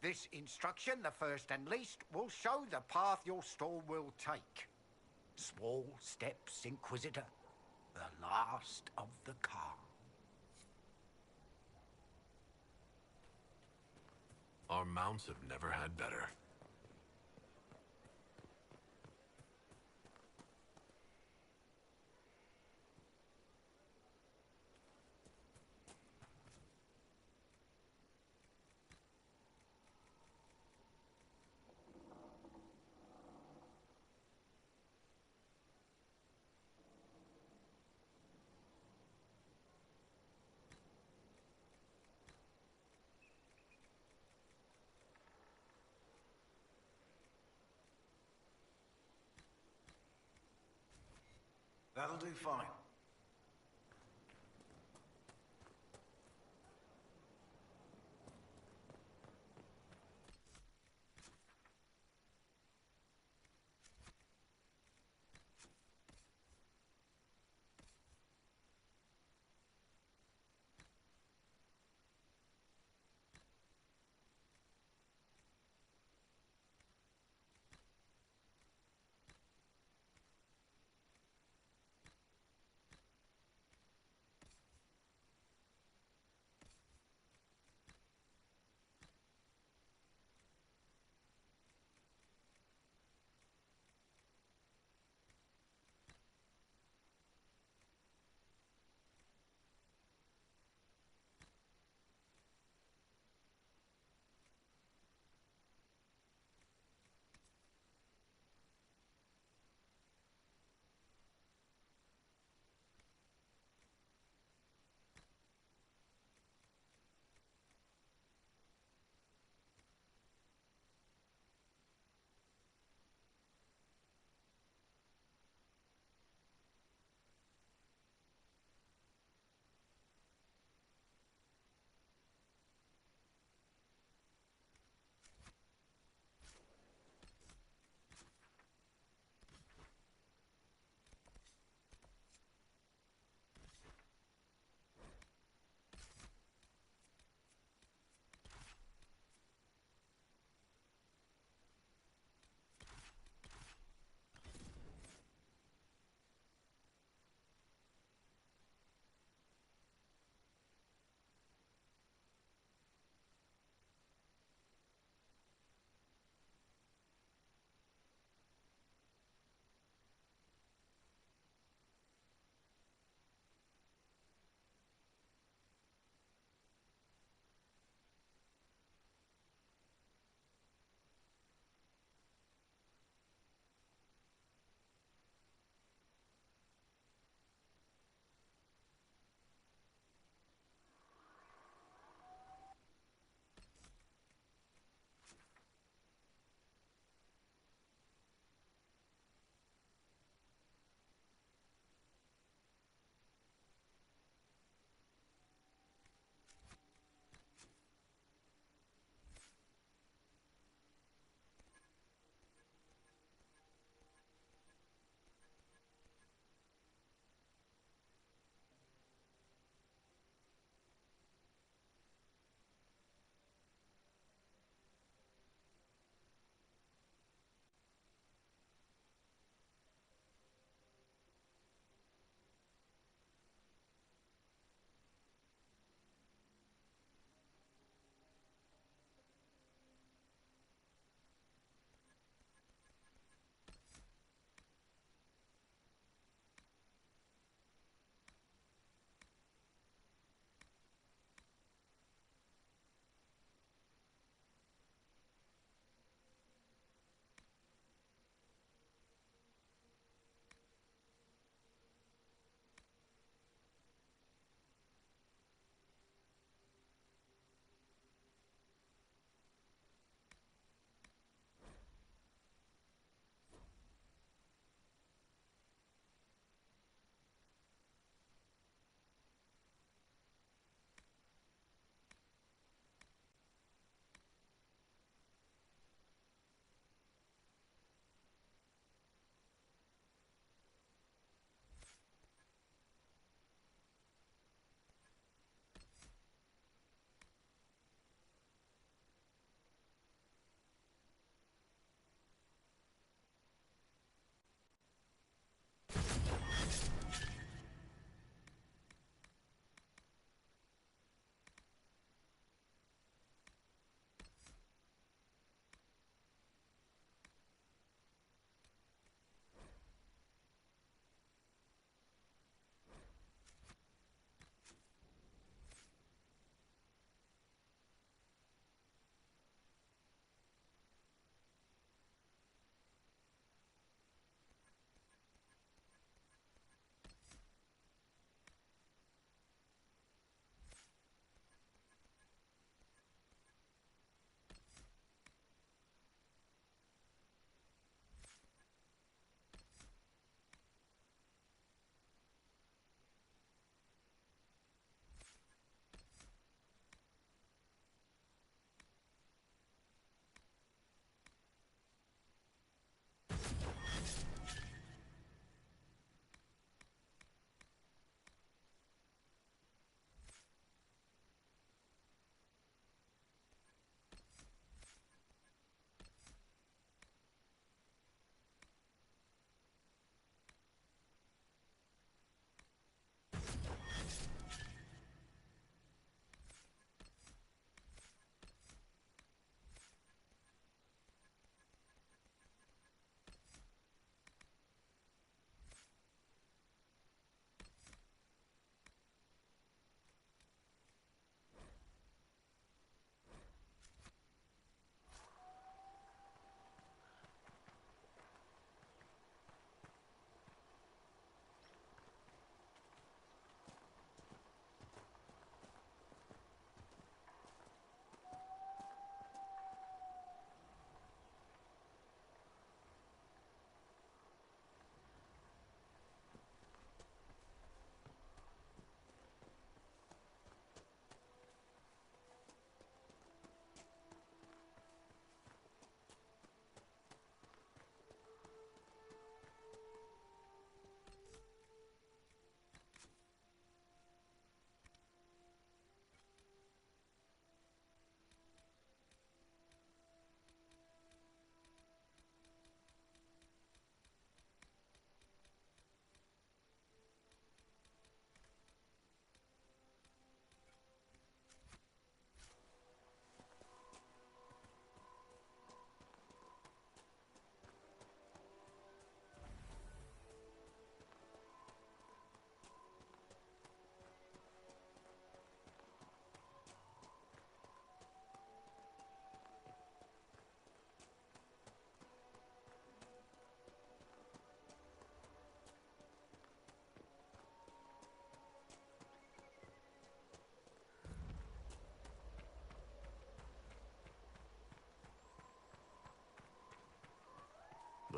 [SPEAKER 22] This instruction, the first and least, will show the path your store will take. Small steps, Inquisitor. The last of the calm.
[SPEAKER 1] Our mounts have never had better.
[SPEAKER 22] That'll do fine.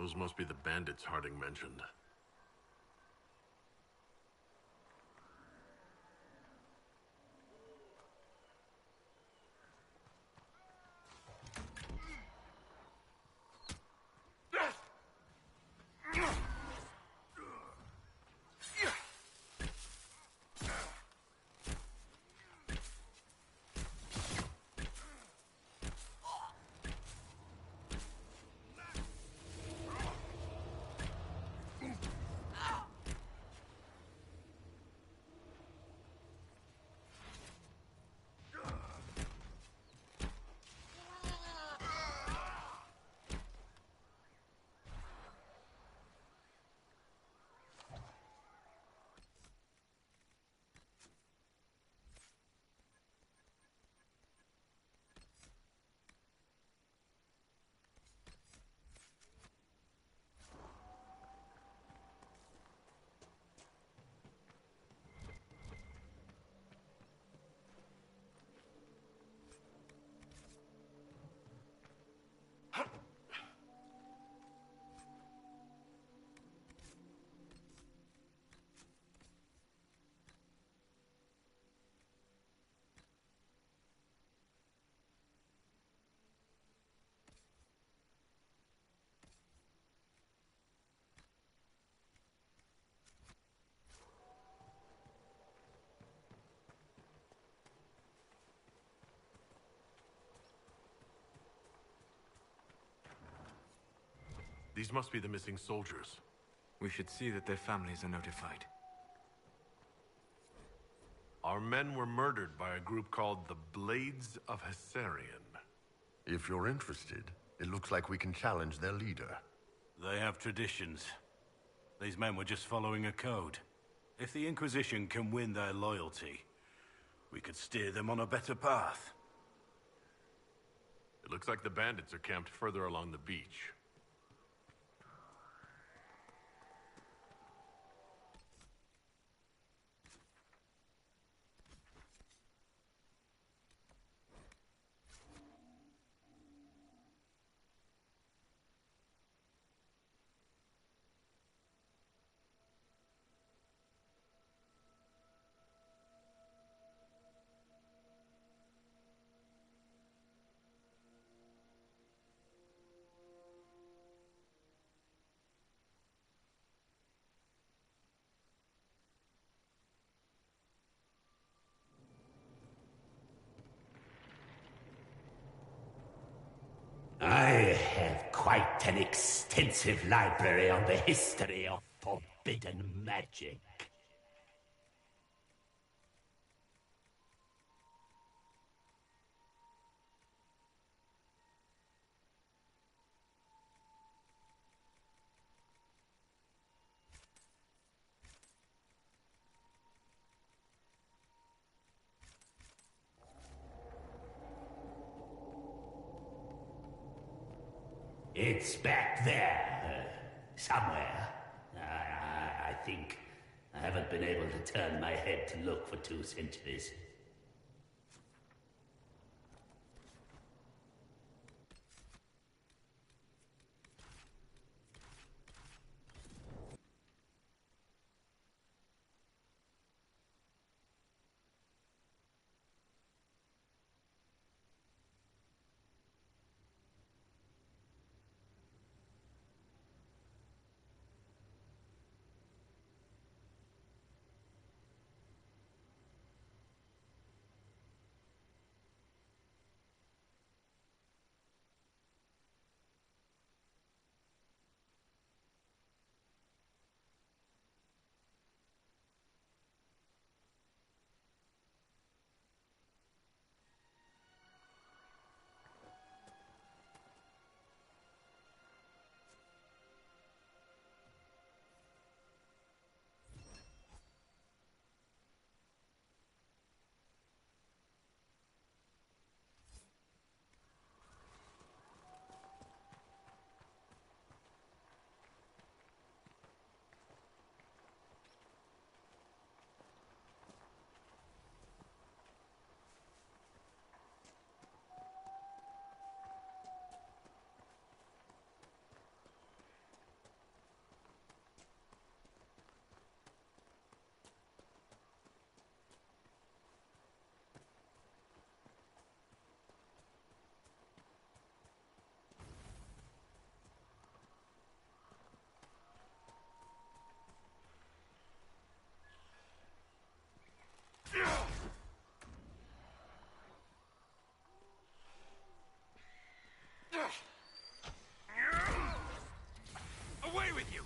[SPEAKER 1] Those must be the bandits Harding mentioned. These must be the missing soldiers.
[SPEAKER 10] We should see that their families are notified.
[SPEAKER 1] Our men were murdered by a group called the Blades of Hessarian.
[SPEAKER 14] If you're interested, it looks like we can challenge their leader.
[SPEAKER 7] They have traditions. These men were just following a code. If the Inquisition can win their loyalty, we could steer them on a better path.
[SPEAKER 1] It looks like the bandits are camped further along the beach.
[SPEAKER 18] I have quite an extensive library on the history of forbidden magic. It's back there, somewhere. I think. I haven't been able to turn my head to look for 2 centuries.
[SPEAKER 4] Away with you!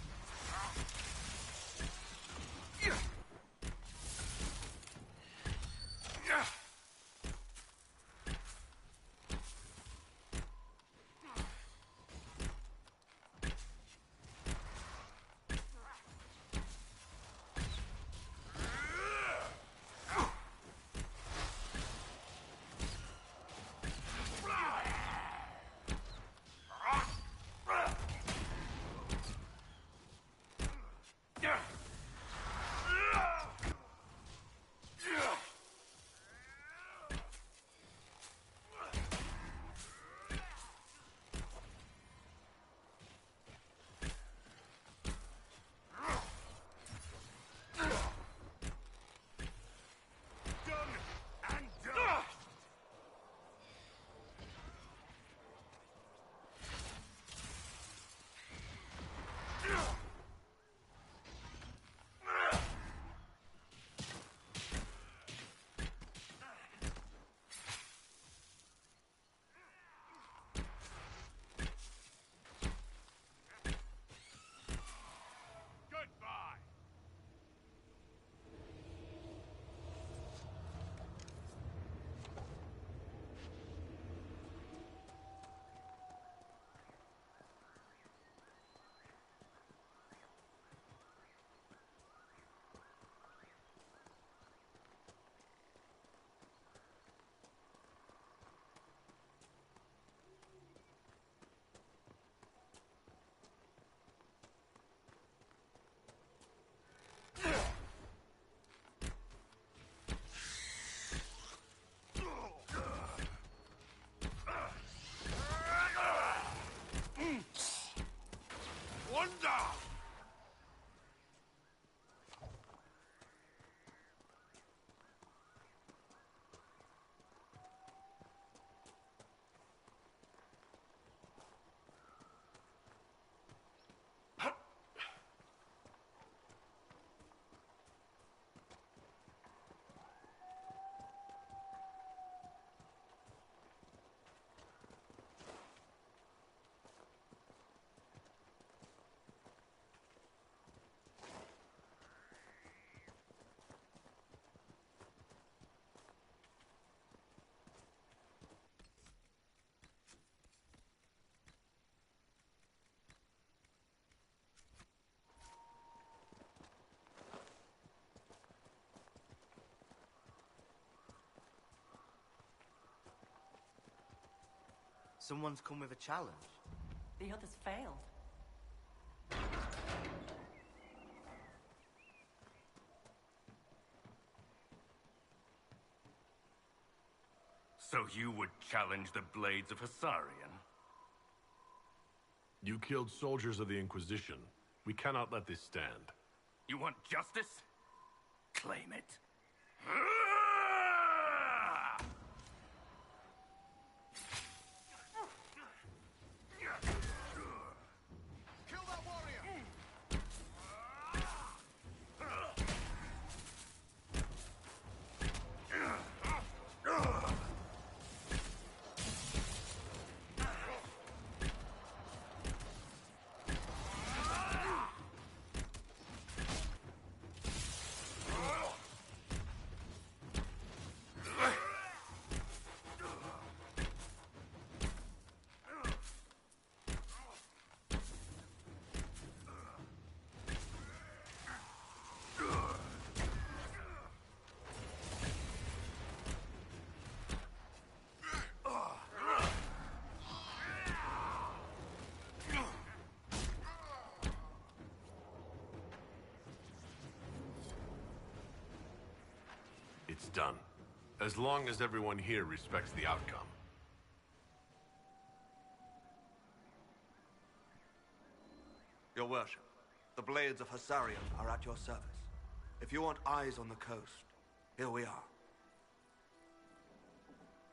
[SPEAKER 12] Someone's come with a challenge.
[SPEAKER 2] The others failed.
[SPEAKER 18] So you would challenge the blades of Hassarian?
[SPEAKER 1] You killed soldiers of the Inquisition. We cannot let this stand.
[SPEAKER 18] You want justice? Claim it.
[SPEAKER 1] It's done. As long as everyone here respects the outcome.
[SPEAKER 15] Your worship, the blades of Hassarian are at your service. If you want eyes on the coast, here we are.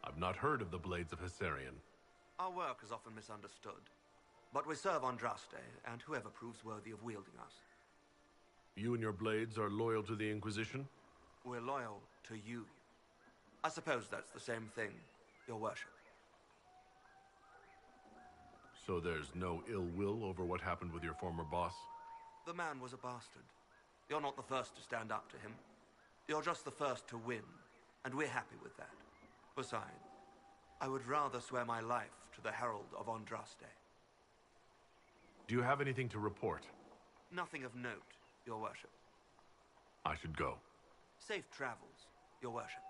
[SPEAKER 1] I've not heard of the blades of Hassarian.
[SPEAKER 15] Our work is often misunderstood, but we serve Andraste and whoever proves worthy of wielding us.
[SPEAKER 1] You and your blades are loyal to the Inquisition?
[SPEAKER 15] We're loyal to you. I suppose that's the same thing, your worship.
[SPEAKER 1] So there's no ill will over what happened with your former boss?
[SPEAKER 15] The man was a bastard. You're not the first to stand up to him. You're just the first to win, and we're happy with that. Besides, I would rather swear my life to the Herald of Andraste.
[SPEAKER 1] Do you have anything to report?
[SPEAKER 15] Nothing of note, Your Worship.
[SPEAKER 1] I should go.
[SPEAKER 15] Safe travels, Your Worship.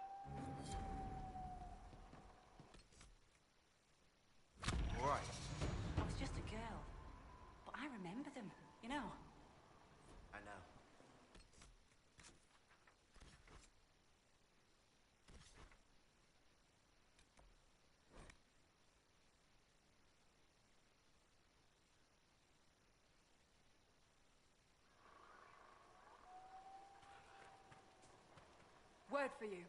[SPEAKER 12] All right.
[SPEAKER 2] I was just a girl. But I remember them, you know.
[SPEAKER 12] I know.
[SPEAKER 9] Word for you.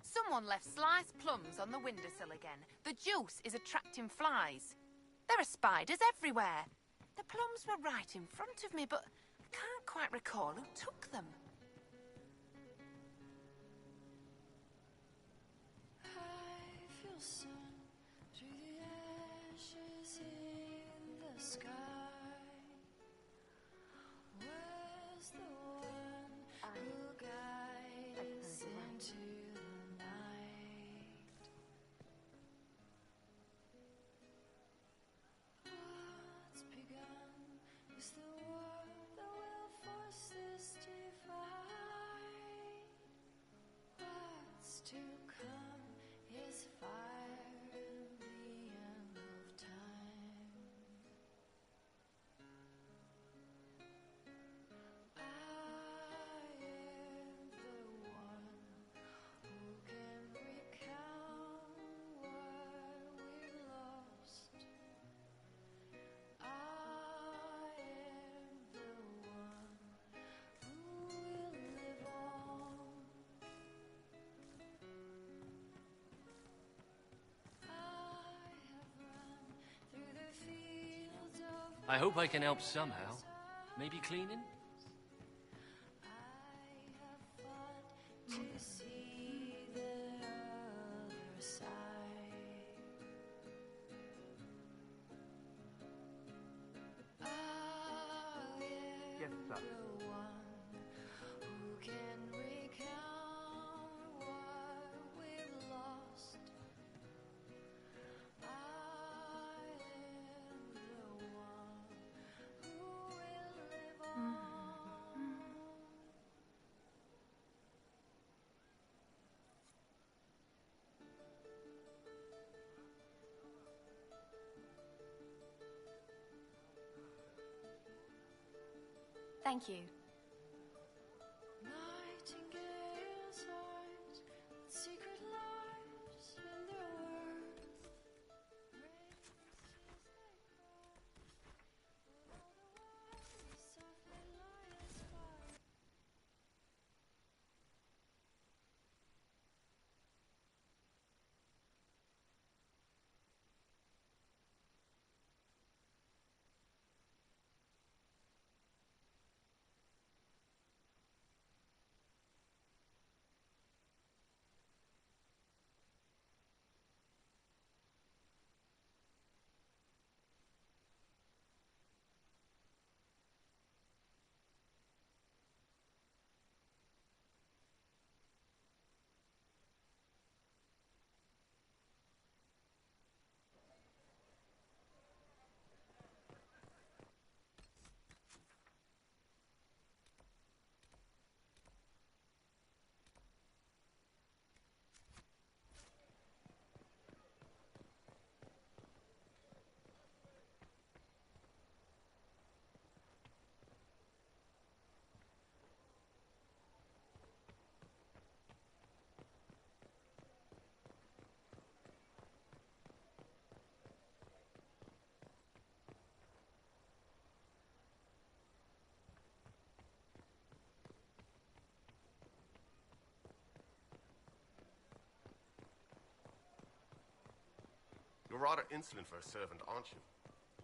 [SPEAKER 5] Someone left sliced plums on the windowsill again. The juice is attracting flies. There are spiders everywhere. The plums were right in front of me, but I can't quite recall who took them.
[SPEAKER 6] I feel sun through the ashes in the sky. Where's the one who'll guide us into the night? What's begun is the war that will force this divide. What's to come is fire and the end of time. I am the one who can recount what we've lost. I am the one who will live on.
[SPEAKER 8] I hope I can help somehow. Maybe cleaning?
[SPEAKER 6] To see the other side. I am the one who can recount what we've lost. I am the one who will live on.
[SPEAKER 5] Thank you.
[SPEAKER 6] Nightingale's eyes, what secret lies in their words. Softly lie inspired.
[SPEAKER 11] rather insolent for a servant, aren't you?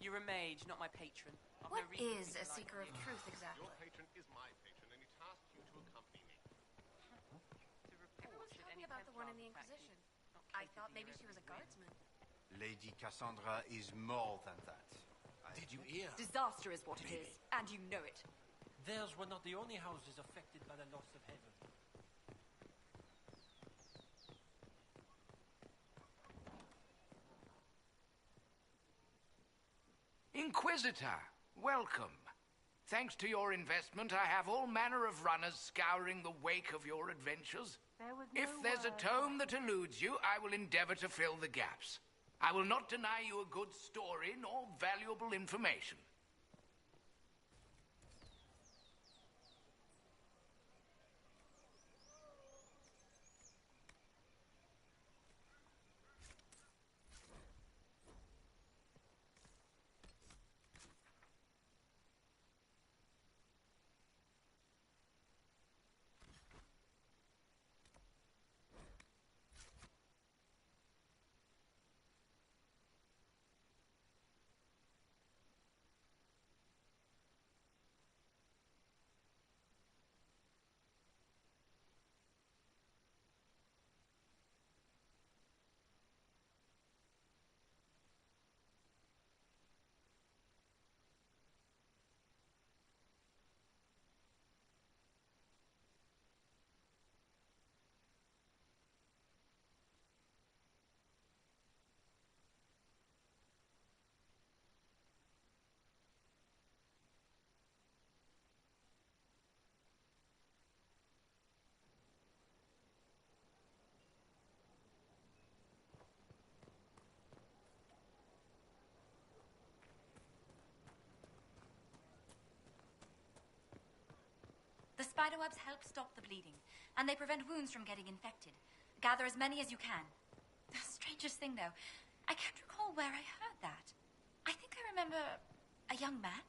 [SPEAKER 13] You're a mage, not my patron.
[SPEAKER 3] What is a seeker of truth exactly?
[SPEAKER 11] Your patron is my patron, and he tasked you to accompany me.
[SPEAKER 3] Everyone's talking about the one in the Inquisition. I thought maybe she was a guardsman.
[SPEAKER 12] Lady Cassandra is more than that.
[SPEAKER 23] Did you hear?
[SPEAKER 2] Disaster is what it is, and you know it.
[SPEAKER 8] Theirs were not the only houses affected by the loss of heaven.
[SPEAKER 24] Inquisitor, welcome. Thanks to your investment, I have all manner of runners scouring the wake of your adventures. If there's a tome that eludes you, I will endeavor to fill the gaps. I will not deny you a good story nor valuable information.
[SPEAKER 3] The spiderwebs help stop the bleeding, and they prevent wounds from getting infected. Gather as many as you can. The strangest thing, though, I can't recall where I heard that. I think I remember a young man.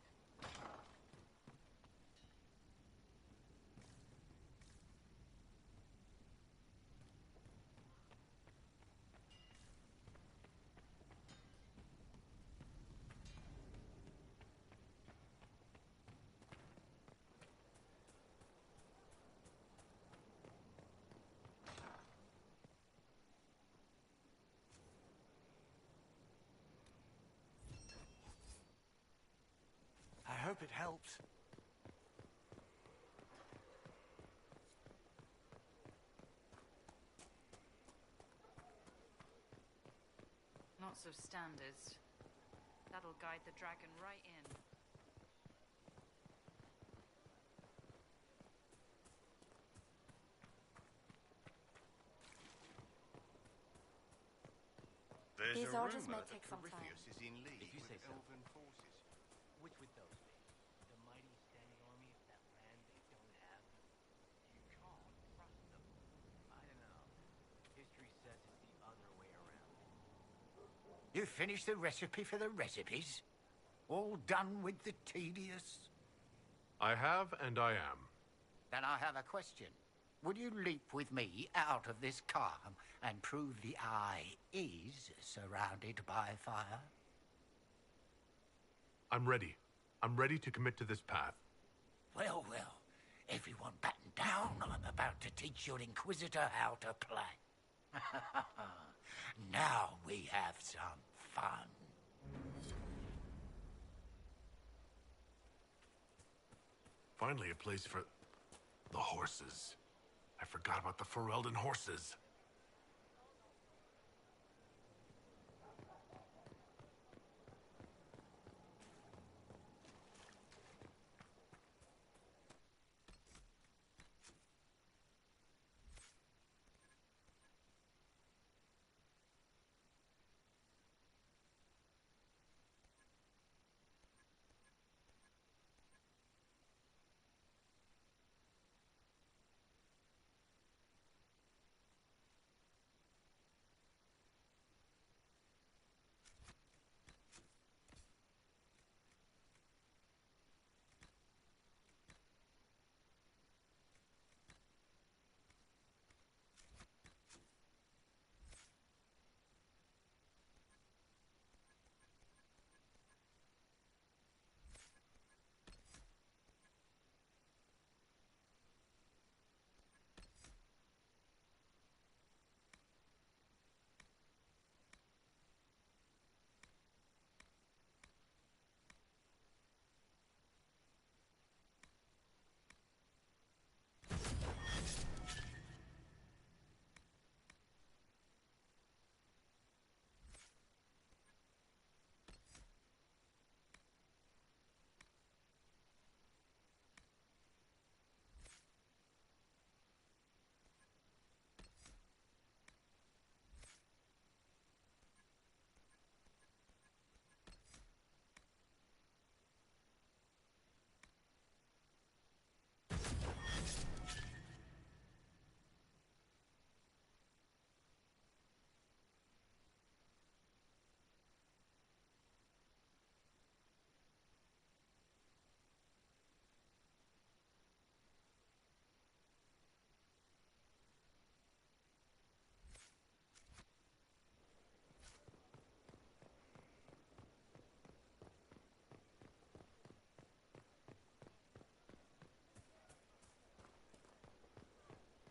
[SPEAKER 23] I hope it helps.
[SPEAKER 2] Not so standards. That'll guide the dragon right in.
[SPEAKER 11] There's
[SPEAKER 3] These
[SPEAKER 11] a
[SPEAKER 3] orders
[SPEAKER 11] rumor
[SPEAKER 3] may
[SPEAKER 11] that
[SPEAKER 3] take some time.
[SPEAKER 11] Corypheus is in league
[SPEAKER 21] If you
[SPEAKER 11] with
[SPEAKER 21] say so.
[SPEAKER 11] elven forces.
[SPEAKER 21] Which would those be? The mighty standing army of that land they don't have? You can't trust them. I don't know. History says it's the other way around.
[SPEAKER 22] You finished the recipe for the recipes? All done with the tedious?
[SPEAKER 1] I have, and I am.
[SPEAKER 22] Then I have a question. Would you leap with me out of this calm and prove the eye is surrounded by fire?
[SPEAKER 1] I'm ready. I'm ready to commit to this path.
[SPEAKER 22] Well, well. Everyone batten down. I'm about to teach your Inquisitor how to play. Now we have some fun.
[SPEAKER 1] Finally, a place for the horses. I forgot about the Ferelden horses.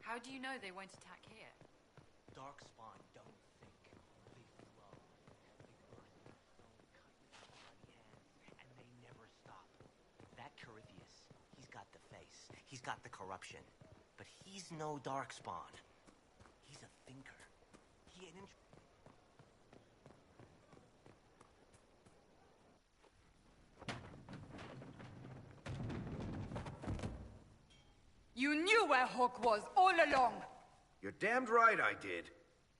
[SPEAKER 2] How do you know they won't attack here?
[SPEAKER 21] Darkspawn don't think. They flow. They burst in stone cut with their bloody hands, and they never stop. That Corypheus, he's got the face. He's got the corruption. But he's no Darkspawn. He's a thinker. He ain't in...
[SPEAKER 9] You knew where Hawk was all along.
[SPEAKER 16] You're damned right I did.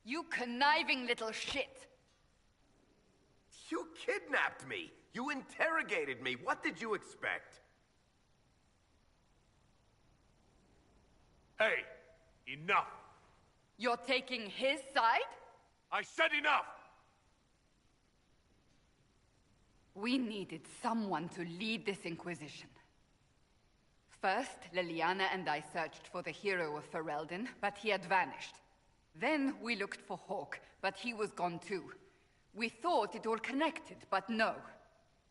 [SPEAKER 9] You conniving little shit.
[SPEAKER 16] You kidnapped me. You interrogated me. What did you expect?
[SPEAKER 1] Hey, enough!
[SPEAKER 9] You're taking his side?
[SPEAKER 1] I said enough!
[SPEAKER 9] We needed someone to lead this Inquisition. First, Liliana and I searched for the hero of Ferelden, but he had vanished. Then we looked for Hawk, but he was gone too. We thought it all connected, but no.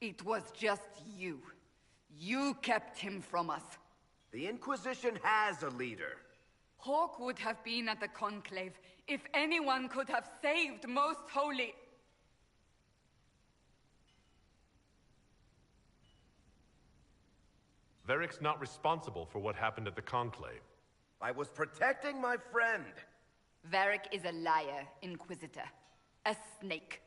[SPEAKER 9] It was just you. You kept him from us.
[SPEAKER 16] The Inquisition has a leader.
[SPEAKER 9] Hawk would have been at the Conclave if anyone could have saved Most Holy...
[SPEAKER 1] Varric's not responsible for what happened at the Conclave.
[SPEAKER 16] I was protecting my friend.
[SPEAKER 9] Varric is a liar, Inquisitor. A snake.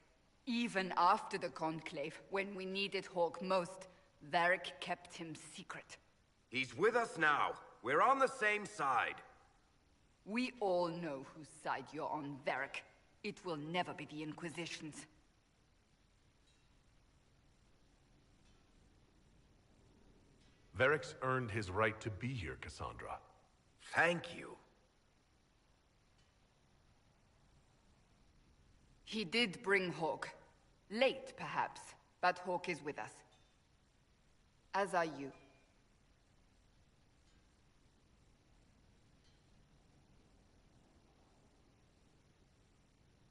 [SPEAKER 9] Even after the Conclave, when we needed Hawk most, Varric kept him secret.
[SPEAKER 16] He's with us now. We're on the same side.
[SPEAKER 9] We all know whose side you're on, Varric. It will never be the Inquisition's.
[SPEAKER 1] Varric's earned his right to be here, Cassandra.
[SPEAKER 16] Thank you.
[SPEAKER 9] He did bring Hawk. Late, perhaps, but Hawk is with us. As are you.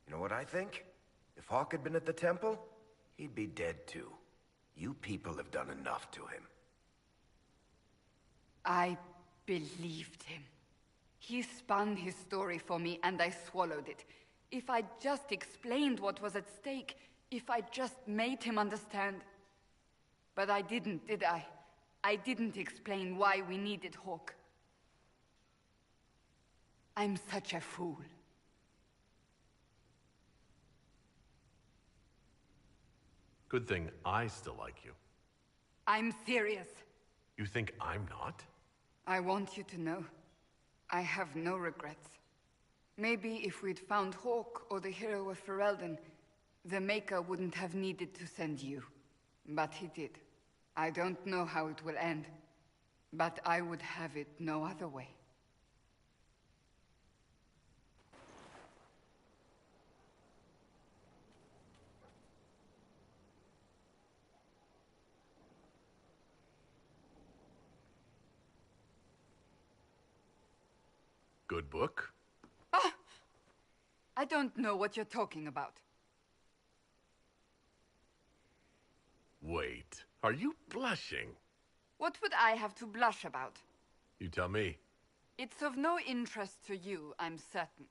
[SPEAKER 16] You know what I think? If Hawk had been at the temple, he'd be dead too. You people have done enough to him.
[SPEAKER 9] I believed him. He spun his story for me, and I swallowed it. If I just explained what was at stake, if I just made him understand... But I didn't, did I? I didn't explain why we needed Hawk. I'm such a fool.
[SPEAKER 1] Good thing I still like you.
[SPEAKER 9] I'm serious.
[SPEAKER 1] You think I'm not?
[SPEAKER 9] I want you to know, I have no regrets. Maybe if we'd found Hawk or the hero of Ferelden, the Maker wouldn't have needed to send you. But he did. I don't know how it will end, but I would have it no other way.
[SPEAKER 1] Good book?
[SPEAKER 9] Ah! I don't know what you're talking about.
[SPEAKER 1] Wait, are you blushing?
[SPEAKER 9] What would I have to blush about?
[SPEAKER 1] You tell me.
[SPEAKER 9] It's of no interest to you, I'm certain.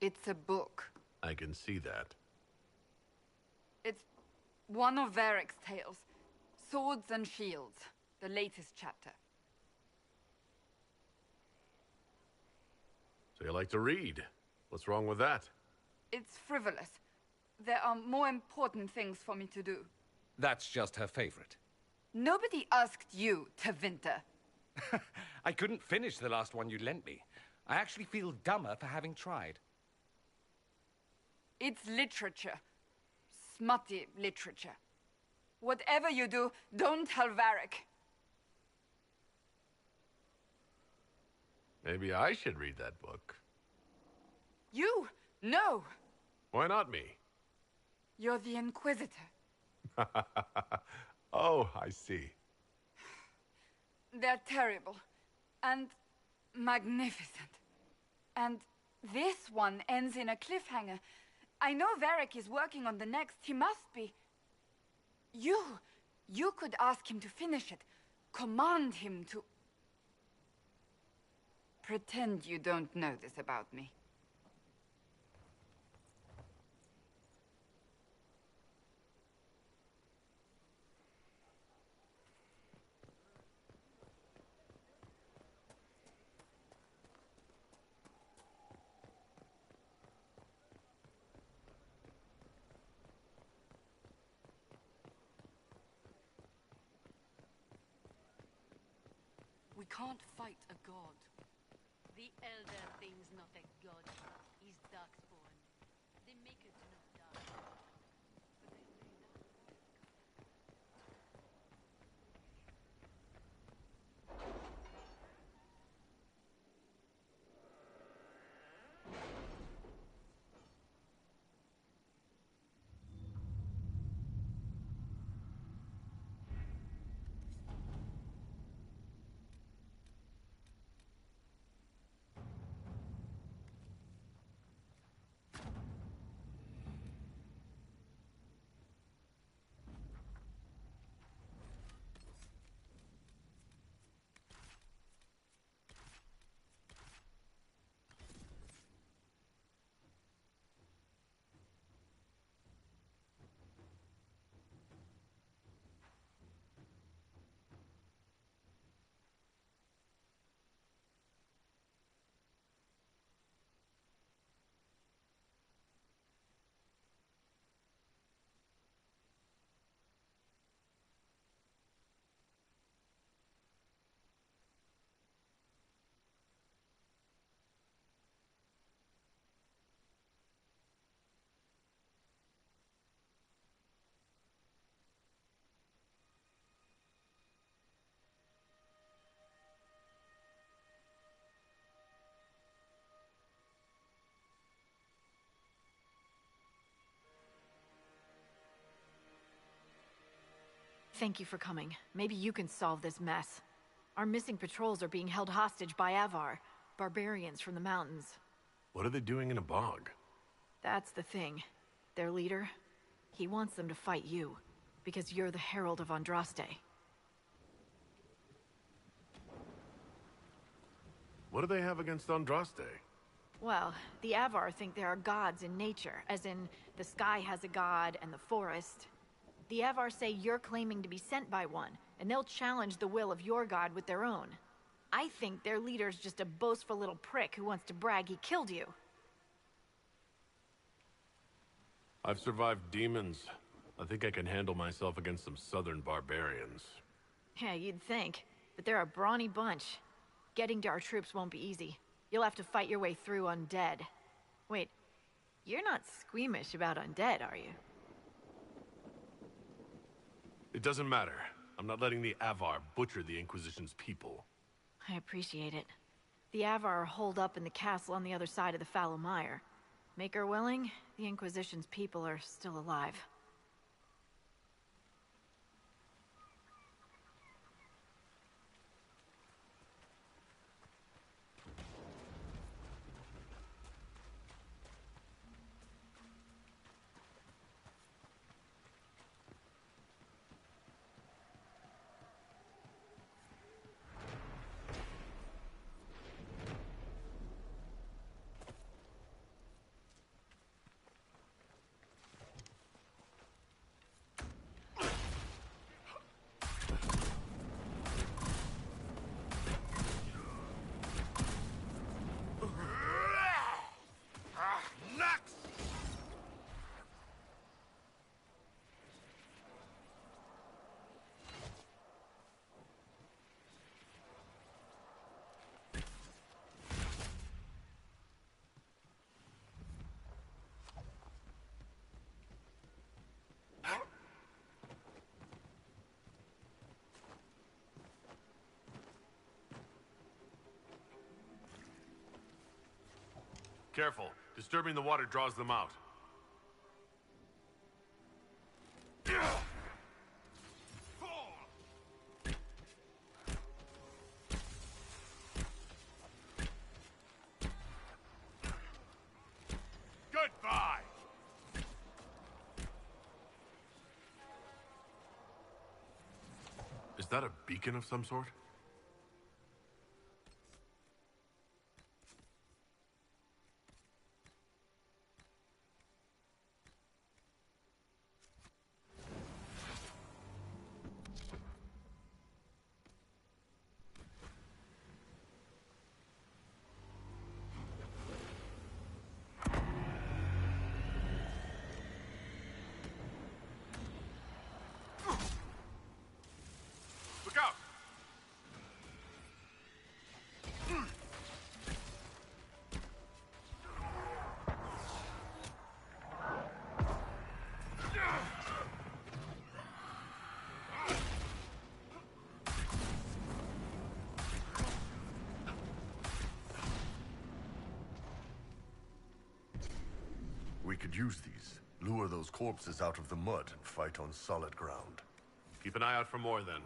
[SPEAKER 9] It's a book.
[SPEAKER 1] I can see that.
[SPEAKER 9] It's one of Varric's tales. Swords and Shields, the latest chapter.
[SPEAKER 1] So you like to read. What's wrong with that?
[SPEAKER 9] It's frivolous. There are more important things for me to do.
[SPEAKER 17] That's just her favorite.
[SPEAKER 9] Nobody asked you to winter.
[SPEAKER 17] I couldn't finish the last one you lent me. I actually feel dumber for having tried.
[SPEAKER 9] It's literature. Smutty literature. Whatever you do, don't tell Varric.
[SPEAKER 1] Maybe I should read that book.
[SPEAKER 9] You? No.
[SPEAKER 1] Why not me?
[SPEAKER 9] You're the Inquisitor.
[SPEAKER 1] Oh, I see.
[SPEAKER 9] They're terrible. And magnificent. And this one ends in a cliffhanger. I know Varric is working on the next. He must be. You could ask him to finish it. Command him to... Pretend you don't know this about me.
[SPEAKER 10] We can't fight a god.
[SPEAKER 6] The elder thing's not a god. He's darkspawn. They make it not dark.
[SPEAKER 14] Thank you for coming. Maybe you can solve this mess. Our missing patrols are being held hostage by Avar, barbarians from the mountains.
[SPEAKER 1] What are they doing in a bog?
[SPEAKER 14] That's the thing. Their leader, he wants them to fight you, because you're the Herald of Andraste.
[SPEAKER 1] What do they have against Andraste?
[SPEAKER 14] Well, the Avar think there are gods in nature, as in the sky has a god and the forest. The Avar say you're claiming to be sent by one, and they'll challenge the will of your god with their own. I think their leader's just a boastful little prick who wants to brag he killed you.
[SPEAKER 1] I've survived demons. I think I can handle myself against some southern barbarians.
[SPEAKER 14] Yeah, you'd think. But they're a brawny bunch. Getting to our troops won't be easy. You'll have to fight your way through undead. Wait, you're not squeamish about undead, are you?
[SPEAKER 1] It doesn't matter. I'm not letting the Avar butcher the Inquisition's people.
[SPEAKER 14] I appreciate it. The Avar are holed up in the castle on the other side of the Fallow Mire. Make her willing, the Inquisition's people are still alive.
[SPEAKER 1] Careful. Disturbing the water draws them out. Goodbye! Is that a beacon of some sort?
[SPEAKER 11] We could use these. Lure those corpses out of the mud and fight on solid ground.
[SPEAKER 1] Keep an eye out for more, then.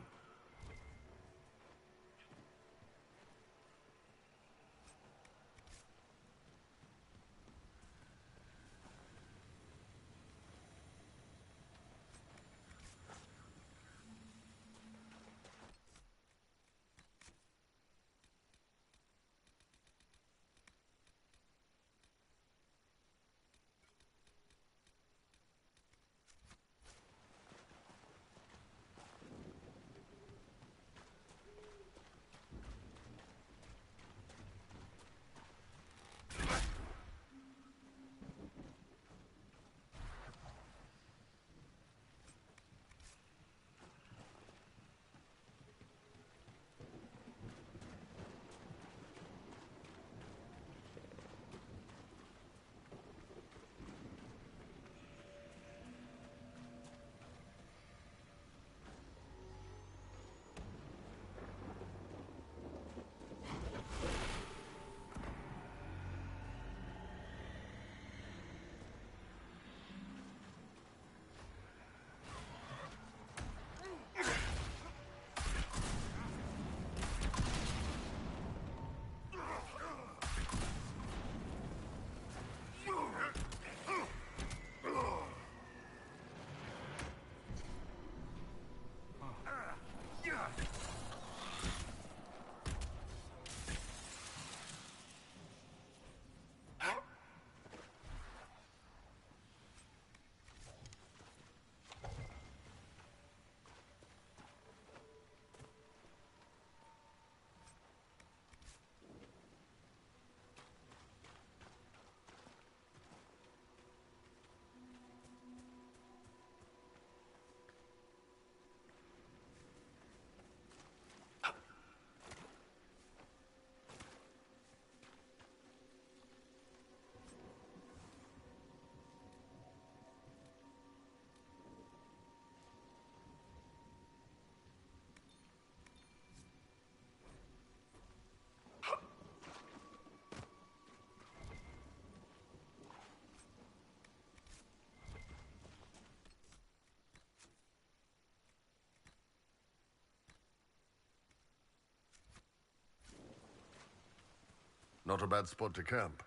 [SPEAKER 11] Not a bad spot to camp.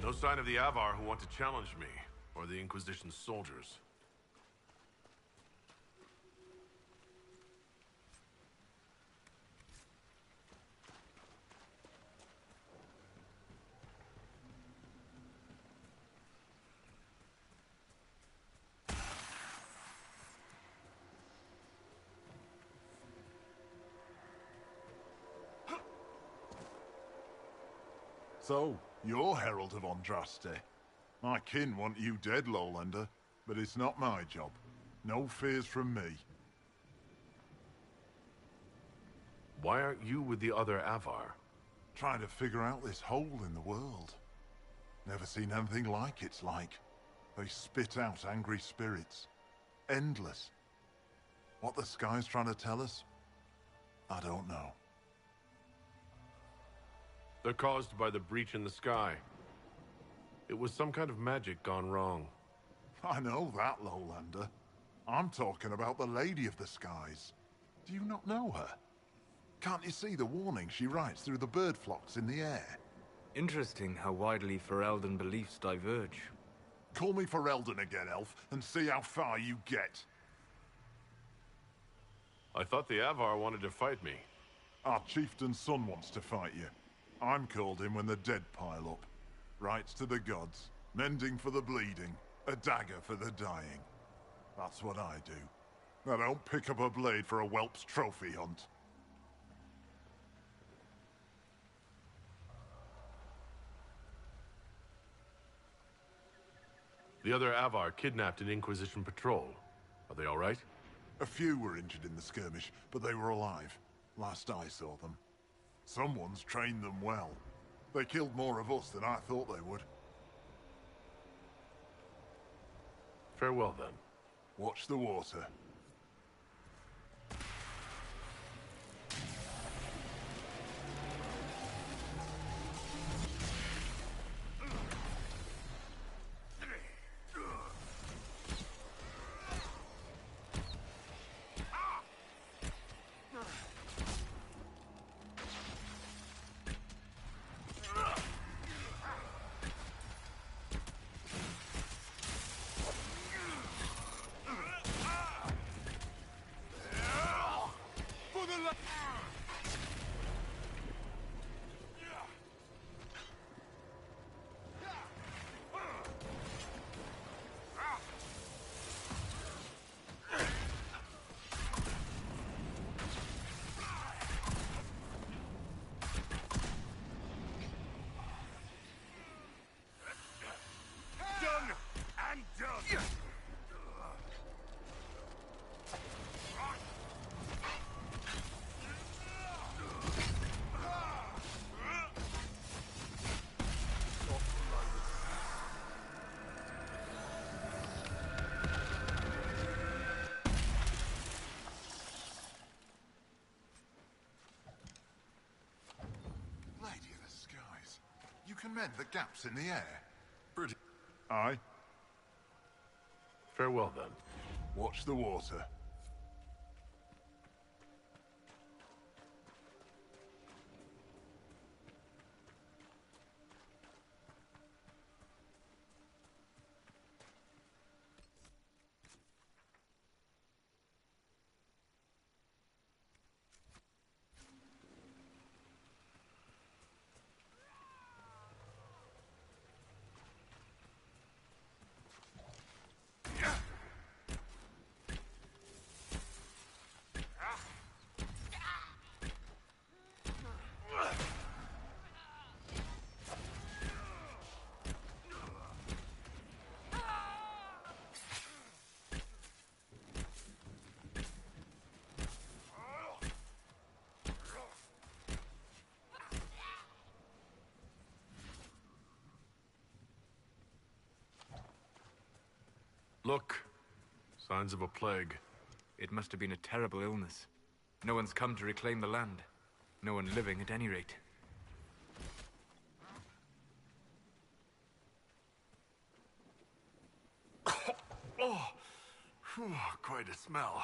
[SPEAKER 1] No sign of the Avar who want to challenge me, or the Inquisition's soldiers.
[SPEAKER 4] So, you're Herald of Andraste. My kin want you dead, Lowlander, but it's not my job. No fears from me.
[SPEAKER 1] Why aren't you with the other Avar?
[SPEAKER 4] Trying to figure out this hole in the world. Never seen anything like it's like. They spit out angry spirits. Endless. What the sky's trying to tell us? I don't know.
[SPEAKER 1] They're caused by the breach in the sky. It was some kind of magic gone wrong.
[SPEAKER 4] I know that, Lowlander. I'm talking about the Lady of the Skies. Do you not know her? Can't you see the warning she writes through the bird flocks in the air?
[SPEAKER 7] Interesting how widely Ferelden beliefs diverge.
[SPEAKER 4] Call me Ferelden again, Elf, and see how far you get.
[SPEAKER 1] I thought the Avar wanted to fight me.
[SPEAKER 4] Our chieftain's son wants to fight you. I'm called in when the dead pile up. Rights to the gods, mending for the bleeding, a dagger for the dying. That's what I do. I don't pick up a blade for a whelp's trophy hunt.
[SPEAKER 1] The other Avar kidnapped an Inquisition patrol. Are they all right?
[SPEAKER 4] A few were injured in the skirmish, but they were alive. Last I saw them. Someone's trained them well. They killed more of us than I thought they would.
[SPEAKER 1] Farewell, then.
[SPEAKER 4] Watch the water. You can mend the gaps in the air. Pretty. Aye.
[SPEAKER 1] Farewell, then.
[SPEAKER 4] Watch the water.
[SPEAKER 1] Look. Signs of a plague.
[SPEAKER 7] It must have been a terrible illness. No one's come to reclaim the land. No one living, at any rate.
[SPEAKER 1] Oh, whew, quite a smell.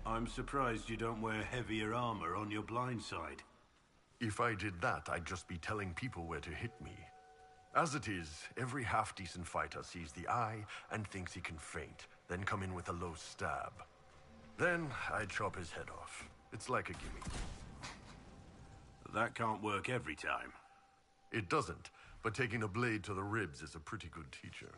[SPEAKER 15] I'm surprised you don't wear heavier armor on your blind side.
[SPEAKER 11] If I did that, I'd just be telling people where to hit me. As it is, every half-decent fighter sees the eye and thinks he can feint, then come in with a low stab. Then I chop his head off. It's like a gimme.
[SPEAKER 15] That can't work every time.
[SPEAKER 11] It doesn't, but taking a blade to the ribs is a pretty good teacher.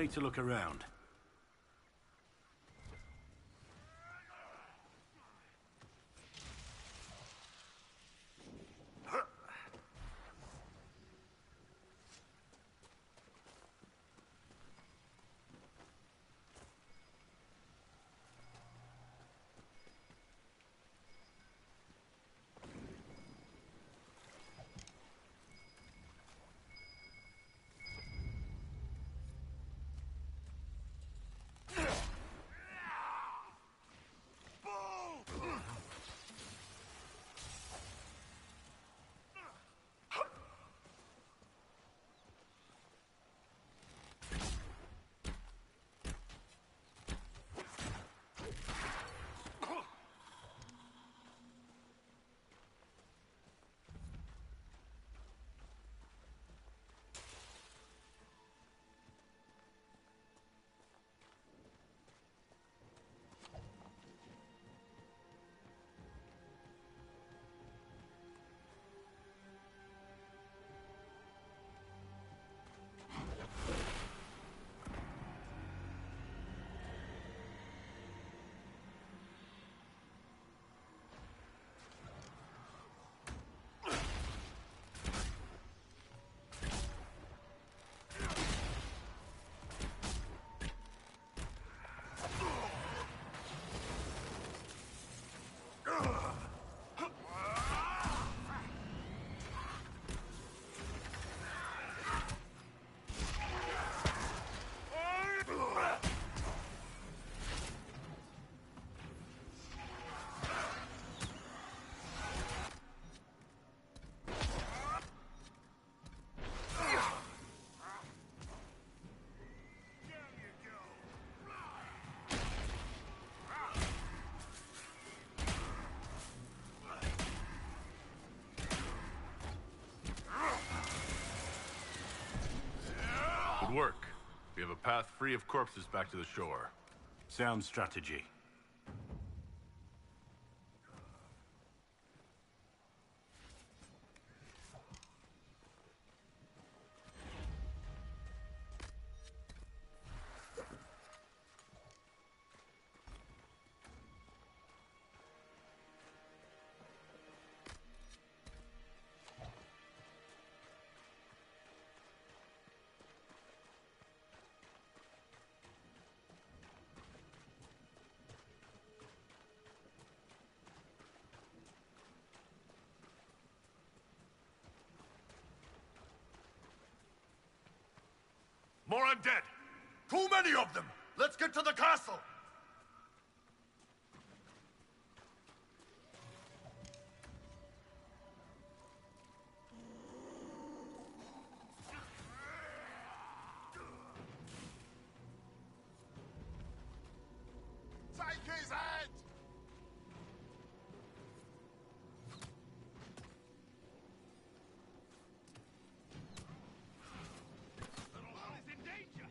[SPEAKER 15] me to look around.
[SPEAKER 1] Good work. We have a path free of corpses back to the shore.
[SPEAKER 15] Sound strategy.
[SPEAKER 11] More undead! Too many of them! Let's get to the castle!
[SPEAKER 4] Take his head!
[SPEAKER 11] Alonne is in danger!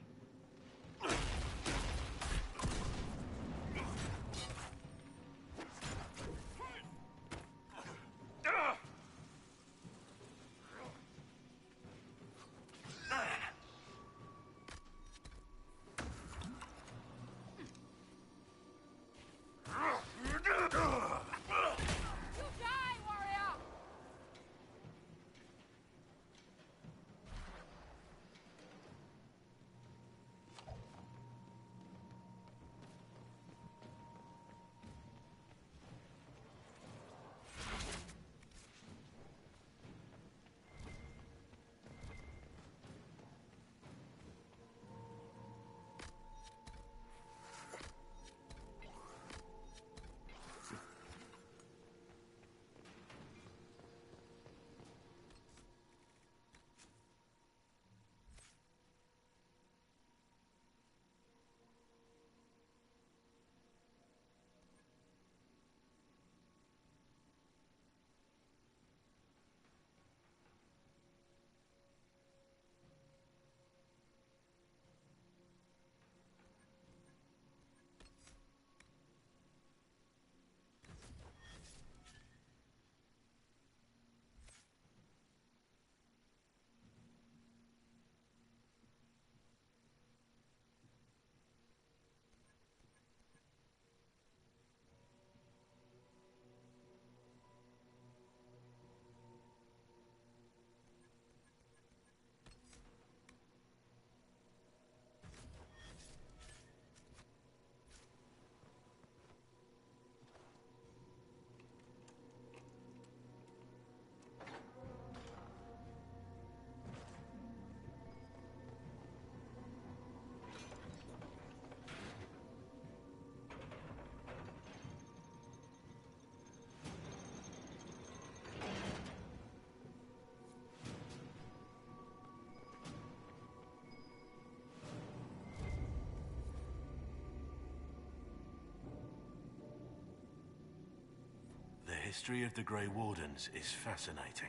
[SPEAKER 15] The history of the Grey Wardens is fascinating.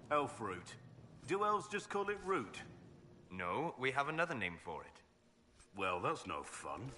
[SPEAKER 5] Elf root. Do elves just call it root?
[SPEAKER 18] No, we have another name for it.
[SPEAKER 15] Well, that's no fun.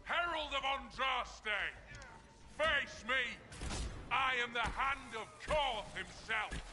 [SPEAKER 19] Herald of Andraste! Face me! I am the Hand of Koth himself!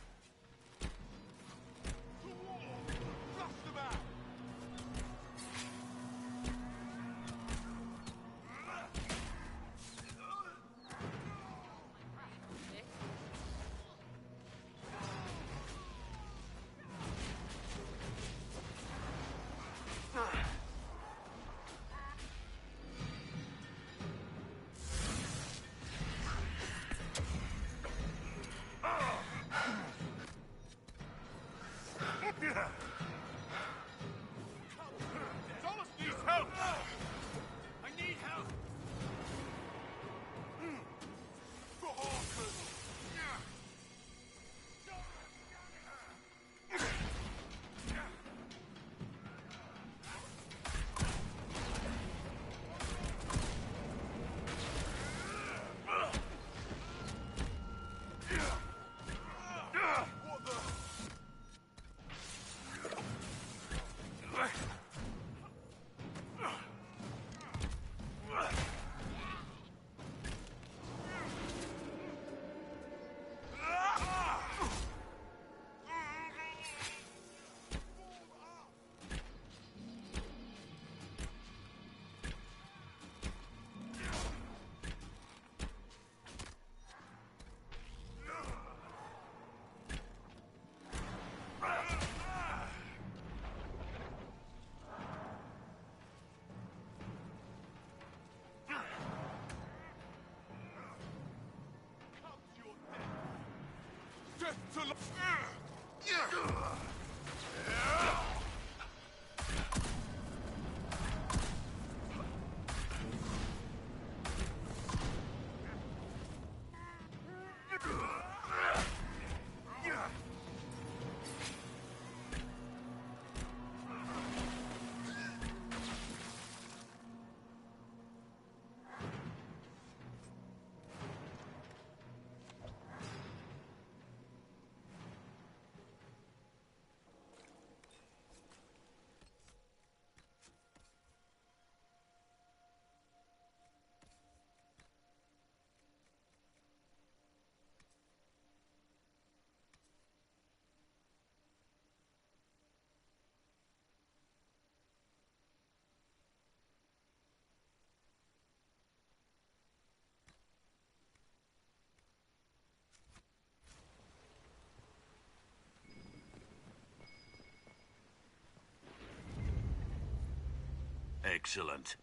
[SPEAKER 15] Excellent.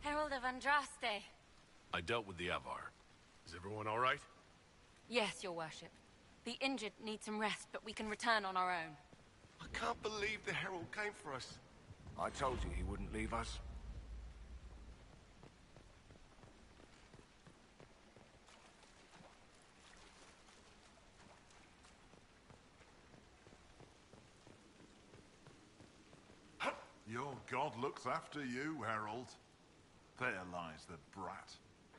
[SPEAKER 3] Herald of Andraste.
[SPEAKER 1] I dealt with the Avar. Is everyone all right?
[SPEAKER 3] Yes, your worship. The injured need some rest, but we can return on our own.
[SPEAKER 20] I can't believe the Herald came for us.
[SPEAKER 25] I told you he wouldn't leave us.
[SPEAKER 4] Your god looks after you, Herald. There lies the brat.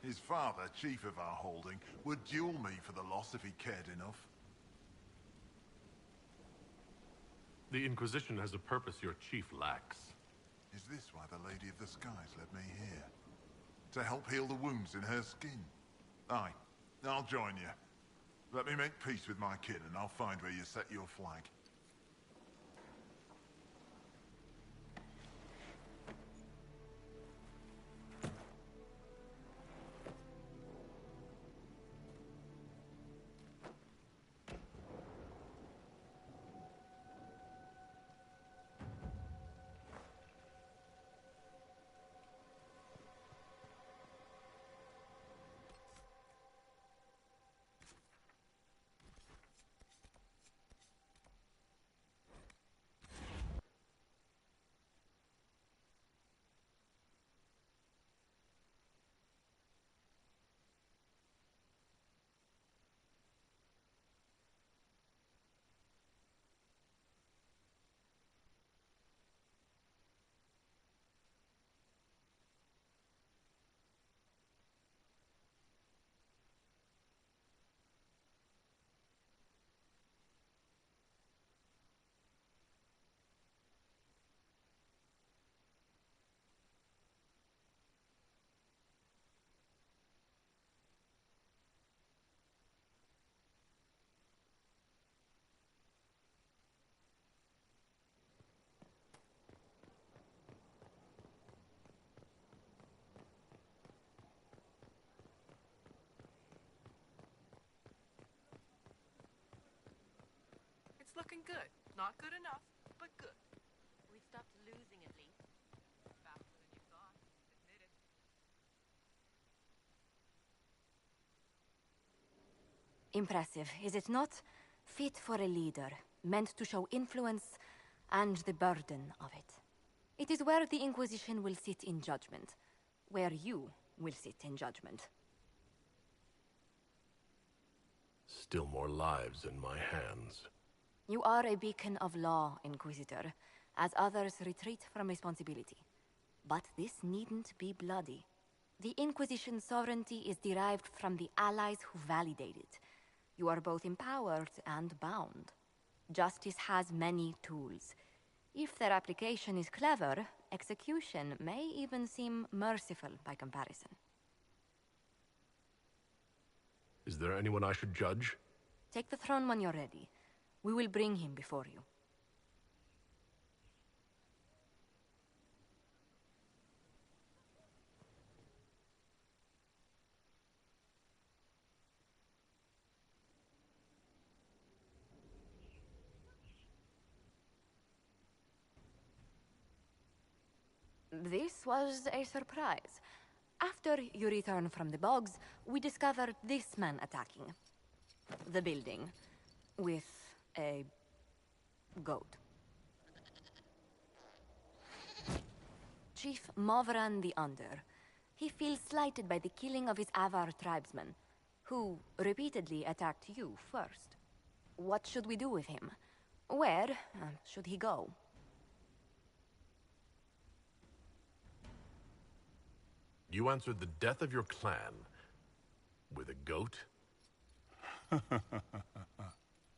[SPEAKER 4] His father, chief of our holding, would duel me for the loss if he cared enough.
[SPEAKER 1] The Inquisition has a purpose your chief lacks.
[SPEAKER 4] Is this why the Lady of the Skies led me here? To help heal the wounds in her skin? Aye, I'll join you. Let me make peace with my kin and I'll find where you set your flag.
[SPEAKER 10] It's looking good. Not good enough, but good.
[SPEAKER 6] We've stopped losing at least.
[SPEAKER 10] Faster than you thought. Admit it.
[SPEAKER 3] Impressive, is it not? Fit for a leader, meant to show influence and the burden of it. It is where the Inquisition will sit in judgment. Where you will sit in judgment.
[SPEAKER 1] Still more lives in my hands.
[SPEAKER 3] You are a beacon of law, Inquisitor, as others retreat from responsibility. But this needn't be bloody. The Inquisition's sovereignty is derived from the allies who validate it. You are both empowered and bound. Justice has many tools. If their application is clever, execution may even seem merciful by comparison.
[SPEAKER 1] Is there anyone I should judge?
[SPEAKER 3] Take the throne when you're ready. We will bring him before you. This was a surprise. After you return from the bogs, we discovered this man attacking the building with a goat. Chief Movran the Under. He feels slighted by the killing of his Avar tribesmen, who repeatedly attacked you first. What should we do with him? Where should he go?
[SPEAKER 1] You answered the death of your clan with a goat?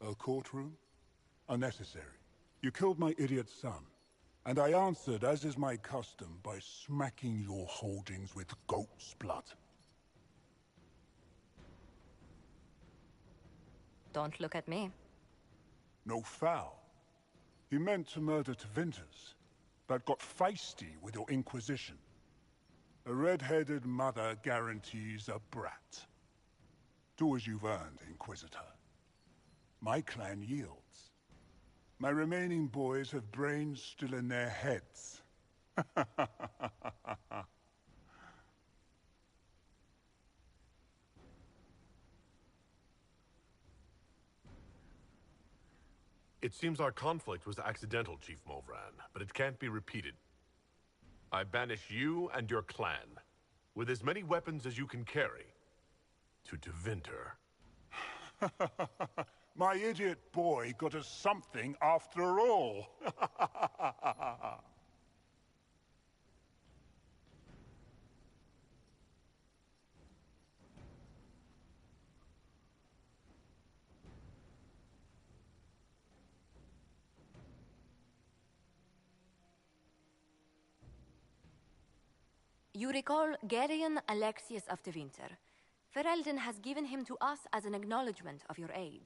[SPEAKER 8] A courtroom? Unnecessary. You killed my idiot son, and I answered, as is my custom, by smacking your holdings with goat's blood.
[SPEAKER 3] Don't look at me.
[SPEAKER 8] No foul. You meant to murder Tevinters, but got feisty with your Inquisition. A red-headed mother guarantees a brat. Do as you've earned, Inquisitor. My clan yields. My remaining boys have brains still in their heads.
[SPEAKER 1] It seems our conflict was accidental, Chief Movran, but it can't be repeated. I banish you and your clan, with as many weapons as you can carry, to Tevinter.
[SPEAKER 8] My idiot boy got us something after all.
[SPEAKER 3] You recall Geryon Alexius of the Winter. Ferelden has given him to us as an acknowledgement of your aid.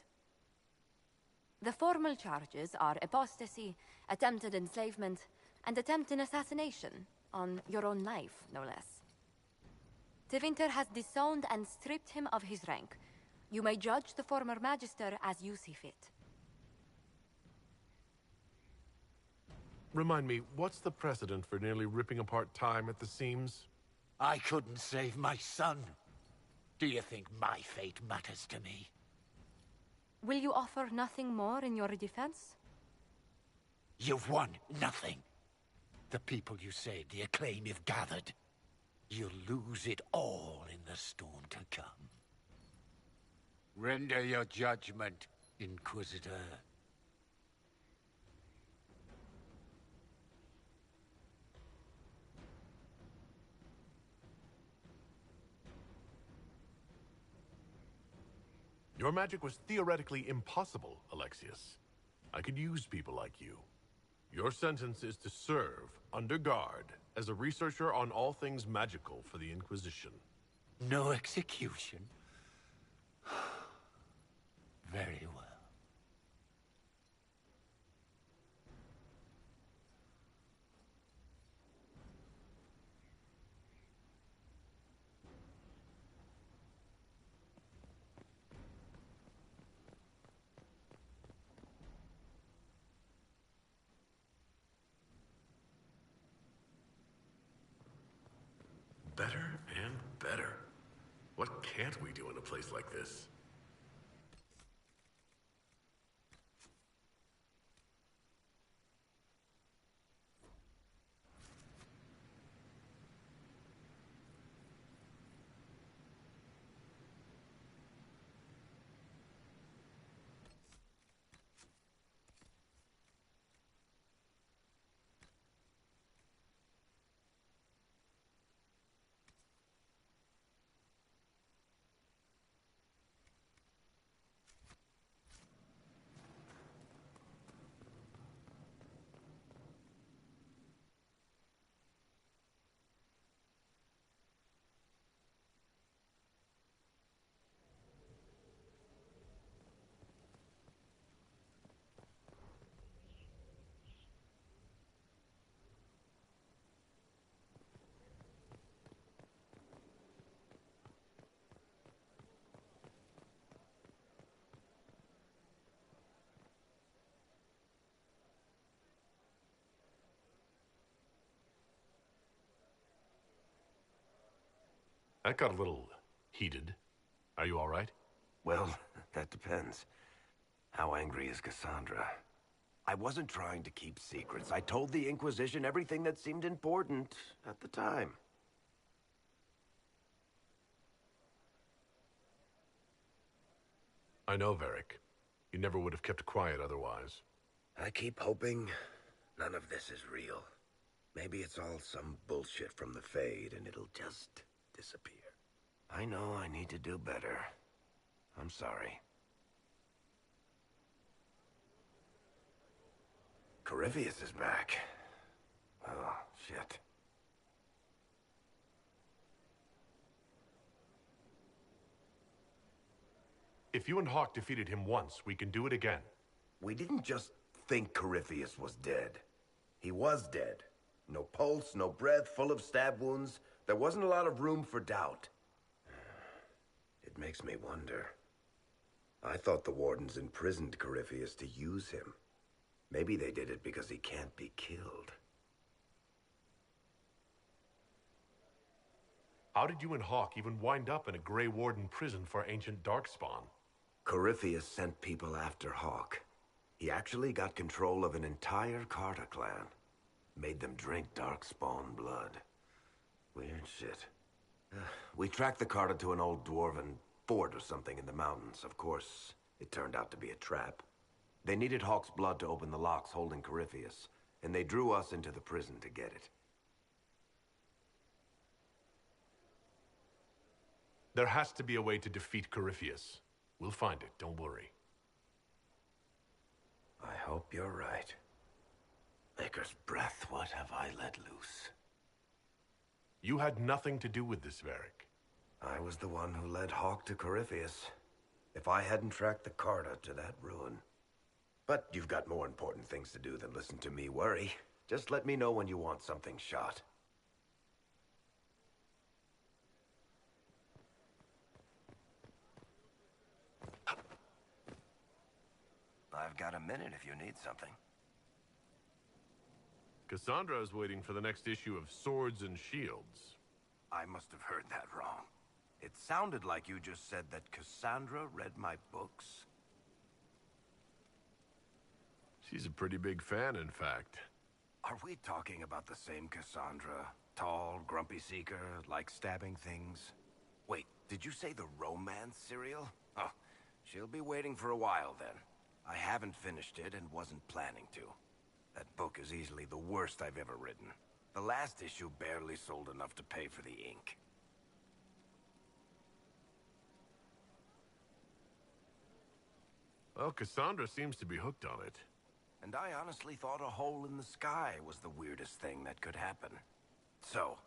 [SPEAKER 3] The formal charges are apostasy, attempted enslavement, and attempted assassination on your own life, no less. De Winter has disowned and stripped him of his rank. You may judge the former magister as you see fit.
[SPEAKER 1] Remind me, what's the precedent for nearly ripping apart time at the seams?
[SPEAKER 12] I couldn't save my son. Do you think my fate matters to me?
[SPEAKER 3] Will you offer nothing more in your defense?
[SPEAKER 12] You've won nothing. The people you saved, the acclaim you've gathered. You'll lose it all in the storm to come. Render your judgment, Inquisitor.
[SPEAKER 1] Your magic was theoretically impossible, Alexius. I could use people like you. Your sentence is to serve, under guard, as a researcher on all things magical for the Inquisition.
[SPEAKER 12] No execution? Very well.
[SPEAKER 1] Better and better. What can't we do in a place like this? That got a little heated. Are you all right?
[SPEAKER 16] Well, that depends. How angry is Cassandra? I wasn't trying to keep secrets. I told the Inquisition everything that seemed important at the time.
[SPEAKER 1] I know, Varric. You never would have kept quiet otherwise.
[SPEAKER 16] I keep hoping none of this is real. Maybe it's all some bullshit from the Fade and it'll just disappear. I know I need to do better. I'm sorry. Corypheus is back. Oh, shit.
[SPEAKER 1] If you and Hawk defeated him once, we can do it again.
[SPEAKER 16] We didn't just think Corypheus was dead. He was dead. No pulse, no breath, full of stab wounds. There wasn't a lot of room for doubt. It makes me wonder. I thought the Wardens imprisoned Corypheus to use him. Maybe they did it because he can't be killed.
[SPEAKER 1] How did you and Hawk even wind up in a Grey Warden prison for ancient Darkspawn?
[SPEAKER 16] Corypheus sent people after Hawk. He actually got control of an entire Carta clan. Made them drink Darkspawn blood. Weird shit. We tracked the Carta to an old dwarven fort or something in the mountains. Of course, it turned out to be a trap. They needed Hawk's blood to open the locks holding Corypheus, and they drew us into the prison to get it.
[SPEAKER 1] There has to be a way to defeat Corypheus. We'll find it, don't worry.
[SPEAKER 16] I hope you're right. Maker's breath, what have I let loose?
[SPEAKER 1] You had nothing to do with this, Varric.
[SPEAKER 16] I was the one who led Hawk to Corypheus. If I hadn't tracked the Carta to that ruin. But you've got more important things to do than listen to me worry. Just let me know when you want something shot.
[SPEAKER 11] I've got a minute if you need something.
[SPEAKER 1] Cassandra is waiting for the next issue of Swords and Shields.
[SPEAKER 11] I must have heard that wrong. It sounded like you just said that Cassandra read my books.
[SPEAKER 1] She's a pretty big fan, in fact.
[SPEAKER 11] Are we talking about the same Cassandra? Tall, grumpy seeker, like stabbing things? Wait, did you say the romance serial? Oh, she'll be waiting for a while then. I haven't finished it and wasn't planning to. That book is easily the worst I've ever written. The last issue barely sold enough to pay for the ink.
[SPEAKER 1] Well, Cassandra seems to be hooked on it.
[SPEAKER 11] And I honestly thought a hole in the sky was the weirdest thing that could happen. So,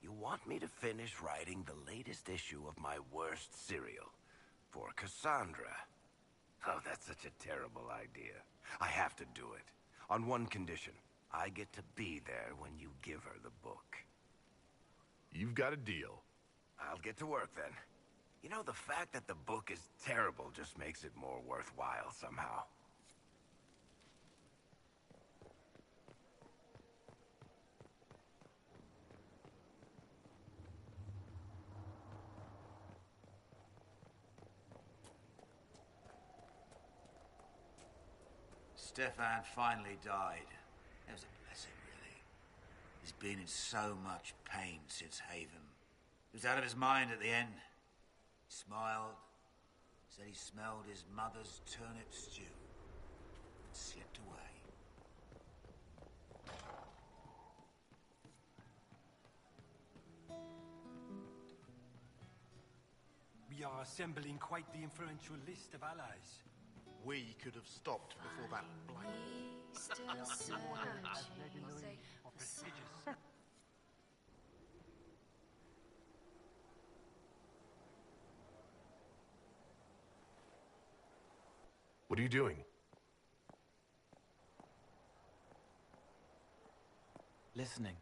[SPEAKER 11] you want me to finish writing the latest issue of my worst serial for Cassandra? Oh, that's such a terrible idea. I have to do it. On one condition. I get to be there when you give her the book.
[SPEAKER 1] You've got a deal.
[SPEAKER 11] I'll get to work then. You know, the fact that the book is terrible just makes it more worthwhile somehow.
[SPEAKER 2] Stefan finally died. That was a blessing, really. He's been in so much pain since Haven. He was out of his mind at the end. He smiled, said he smelled his mother's turnip stew, and slipped away.
[SPEAKER 13] We are assembling quite the influential list of allies.
[SPEAKER 20] We could have stopped before that blight.
[SPEAKER 1] What are you doing?
[SPEAKER 22] Listening.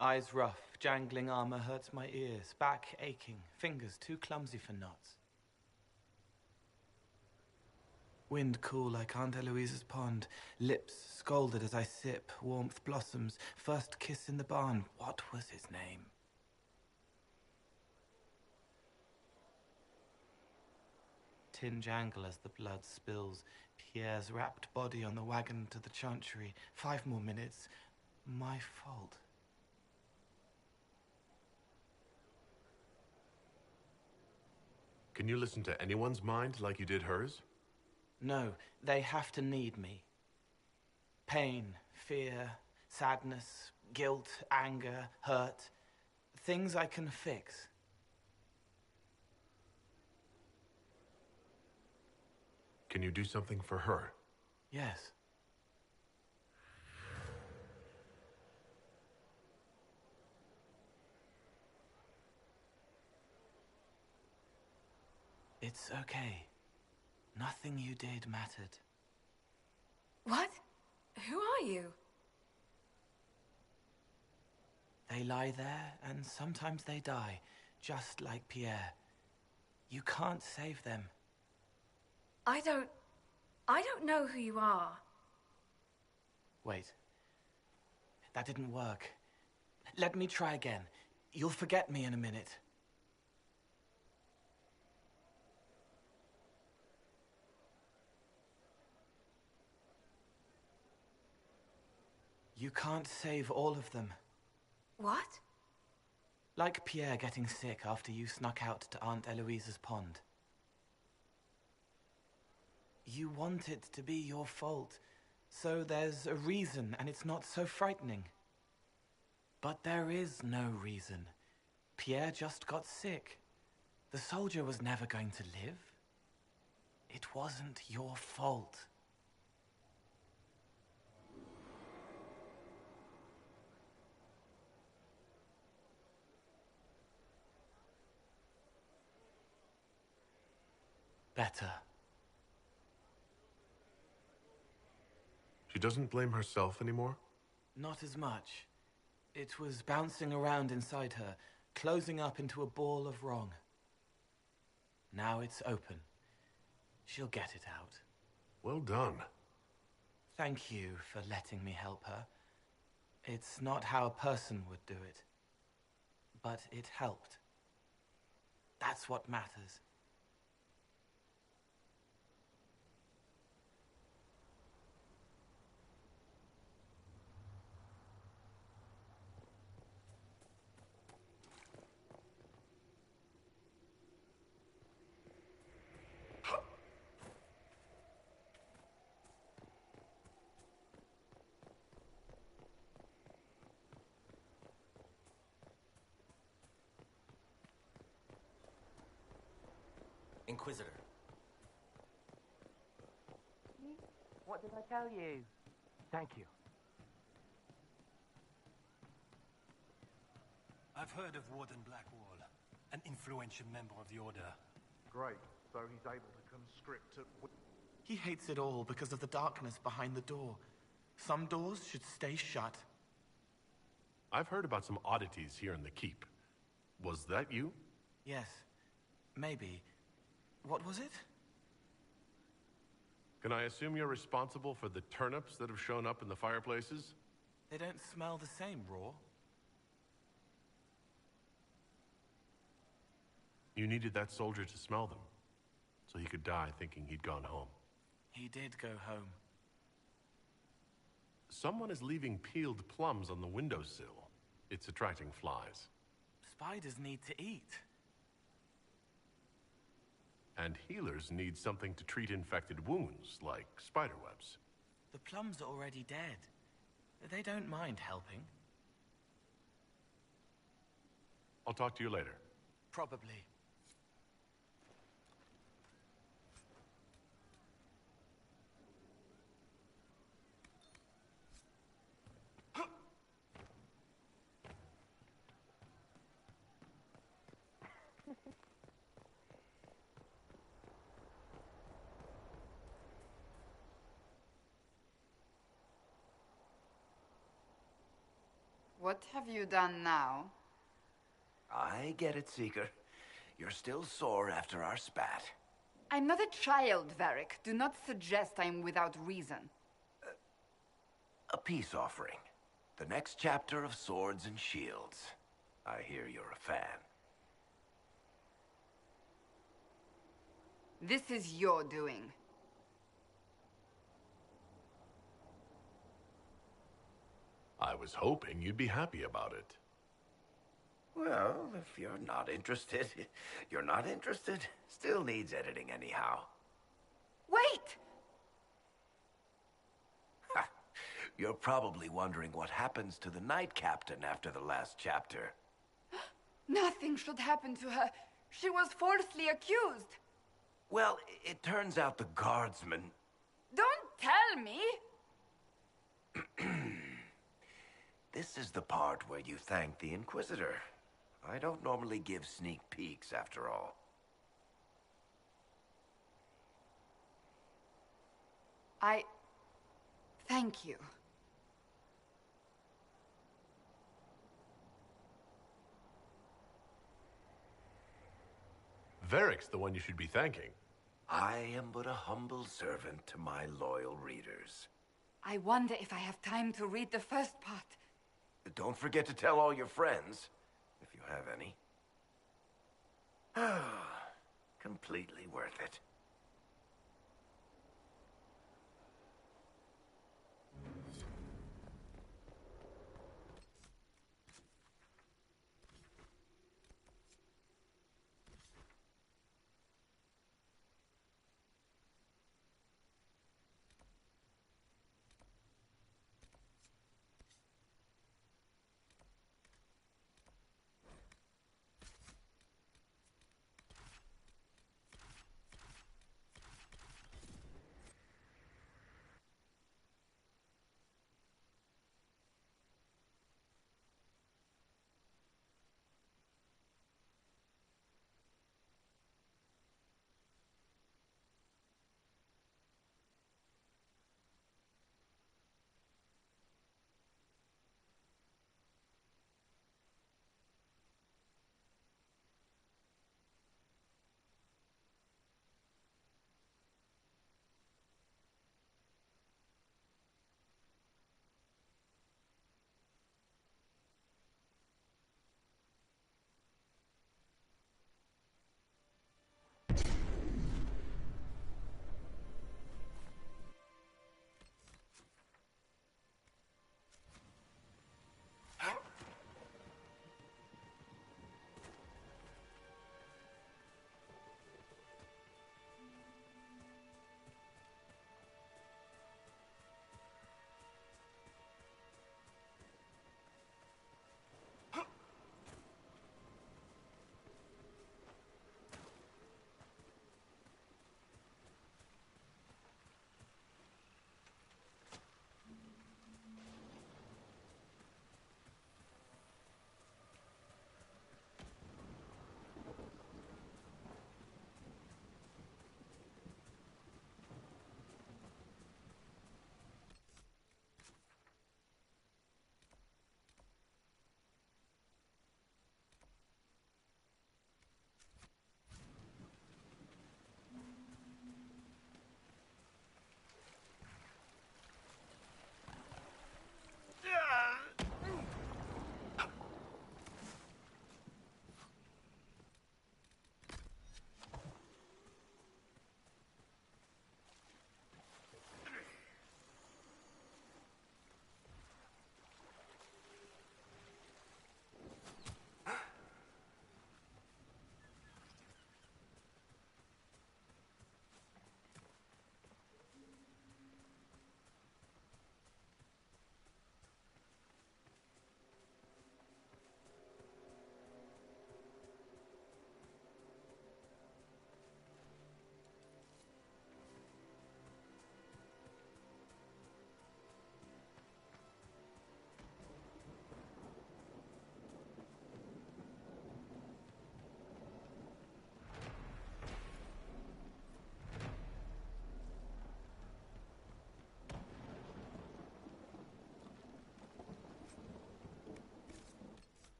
[SPEAKER 22] Eyes rough, jangling armor hurts my ears, back aching, fingers too clumsy for knots. Wind cool like Aunt Eloise's pond, lips scalded as I sip, warmth blossoms, first kiss in the barn. What was his name? Tin jangle as the blood spills, Pierre's wrapped body on the wagon to the chantry. 5 more minutes. My fault.
[SPEAKER 1] Can you listen to anyone's mind like you did hers?
[SPEAKER 22] No, they have to need me. Pain, fear, sadness, guilt, anger, hurt. Things I can fix.
[SPEAKER 1] Can you do something for her?
[SPEAKER 22] Yes. It's okay. Nothing you did mattered.
[SPEAKER 3] What? Who are you?
[SPEAKER 22] They lie there, and sometimes they die, just like Pierre. You can't save them.
[SPEAKER 3] I don't know who you are.
[SPEAKER 22] Wait. That didn't work. Let me try again. You'll forget me in a minute. You can't save all of them.
[SPEAKER 3] What?
[SPEAKER 22] Like Pierre getting sick after you snuck out to Aunt Eloise's pond. You want it to be your fault, so there's a reason and it's not so frightening. But there is no reason. Pierre just got sick. The soldier was never going to live. It wasn't your fault. Better.
[SPEAKER 1] She doesn't blame herself anymore?
[SPEAKER 22] Not as much. It was bouncing around inside her, closing up into a ball of wrong. Now it's open. She'll get it out.
[SPEAKER 1] Well done.
[SPEAKER 22] Thank you for letting me help her. It's not how a person would do it. But it helped. That's what matters.
[SPEAKER 9] Inquisitor.
[SPEAKER 17] What did I tell you? Thank you.
[SPEAKER 13] I've heard of Warden Blackwall, an influential member of the Order.
[SPEAKER 20] Great, so he's able to conscript at...
[SPEAKER 22] He hates it all because of the darkness behind the door. Some doors should stay shut.
[SPEAKER 1] I've heard about some oddities here in the keep. Was that you?
[SPEAKER 22] Yes. Maybe. What was it?
[SPEAKER 1] Can I assume you're responsible for the turnips that have shown up in the fireplaces?
[SPEAKER 22] They don't smell the same raw.
[SPEAKER 1] You needed that soldier to smell them, so he could die thinking he'd gone home.
[SPEAKER 22] He did go home.
[SPEAKER 1] Someone is leaving peeled plums on the windowsill. It's attracting flies.
[SPEAKER 22] Spiders need to eat.
[SPEAKER 1] And healers need something to treat infected wounds, like spiderwebs.
[SPEAKER 22] The plums are already dead. They don't mind helping.
[SPEAKER 1] I'll talk to you later.
[SPEAKER 22] Probably.
[SPEAKER 21] What have you done now?
[SPEAKER 11] I get it, Seeker. You're still sore after our spat.
[SPEAKER 21] I'm not a child, Varric. Do not suggest I'm without reason.
[SPEAKER 11] A peace offering. The next chapter of Swords and Shields. I hear you're a fan.
[SPEAKER 21] This is your doing.
[SPEAKER 1] I was hoping you'd be happy about it.
[SPEAKER 11] Well, if you're not interested, you're not interested. Still needs editing anyhow.
[SPEAKER 21] Wait!
[SPEAKER 11] You're probably wondering what happens to the Knight Captain after the last chapter.
[SPEAKER 21] Nothing should happen to her. She was falsely accused.
[SPEAKER 11] Well, it turns out the guardsmen...
[SPEAKER 21] Don't tell me!
[SPEAKER 11] This is the part where you thank the Inquisitor. I don't normally give sneak peeks, after all.
[SPEAKER 21] Thank you.
[SPEAKER 1] Varric's the one you should be thanking.
[SPEAKER 11] I am but a humble servant to my loyal readers.
[SPEAKER 21] I wonder if I have time to read the first part.
[SPEAKER 11] Don't forget to tell all your friends, if you have any. Completely worth it.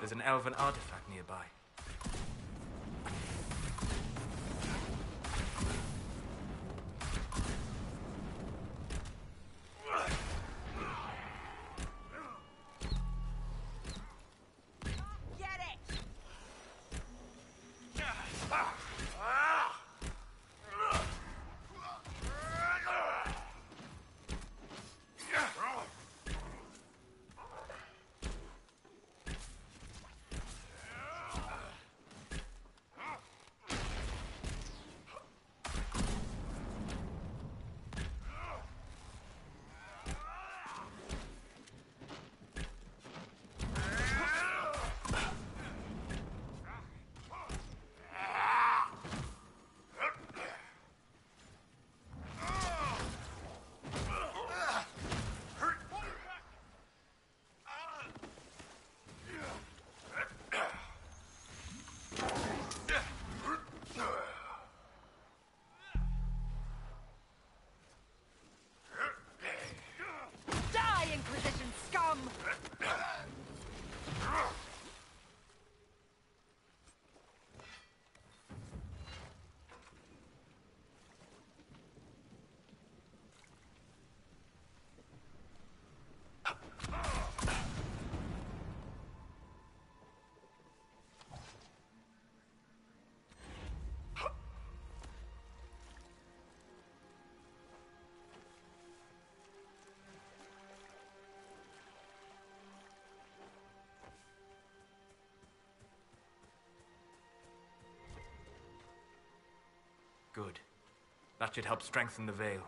[SPEAKER 18] There's an elven artifact nearby.
[SPEAKER 6] Die, Inquisition scum!
[SPEAKER 18] Good. That should help strengthen the veil.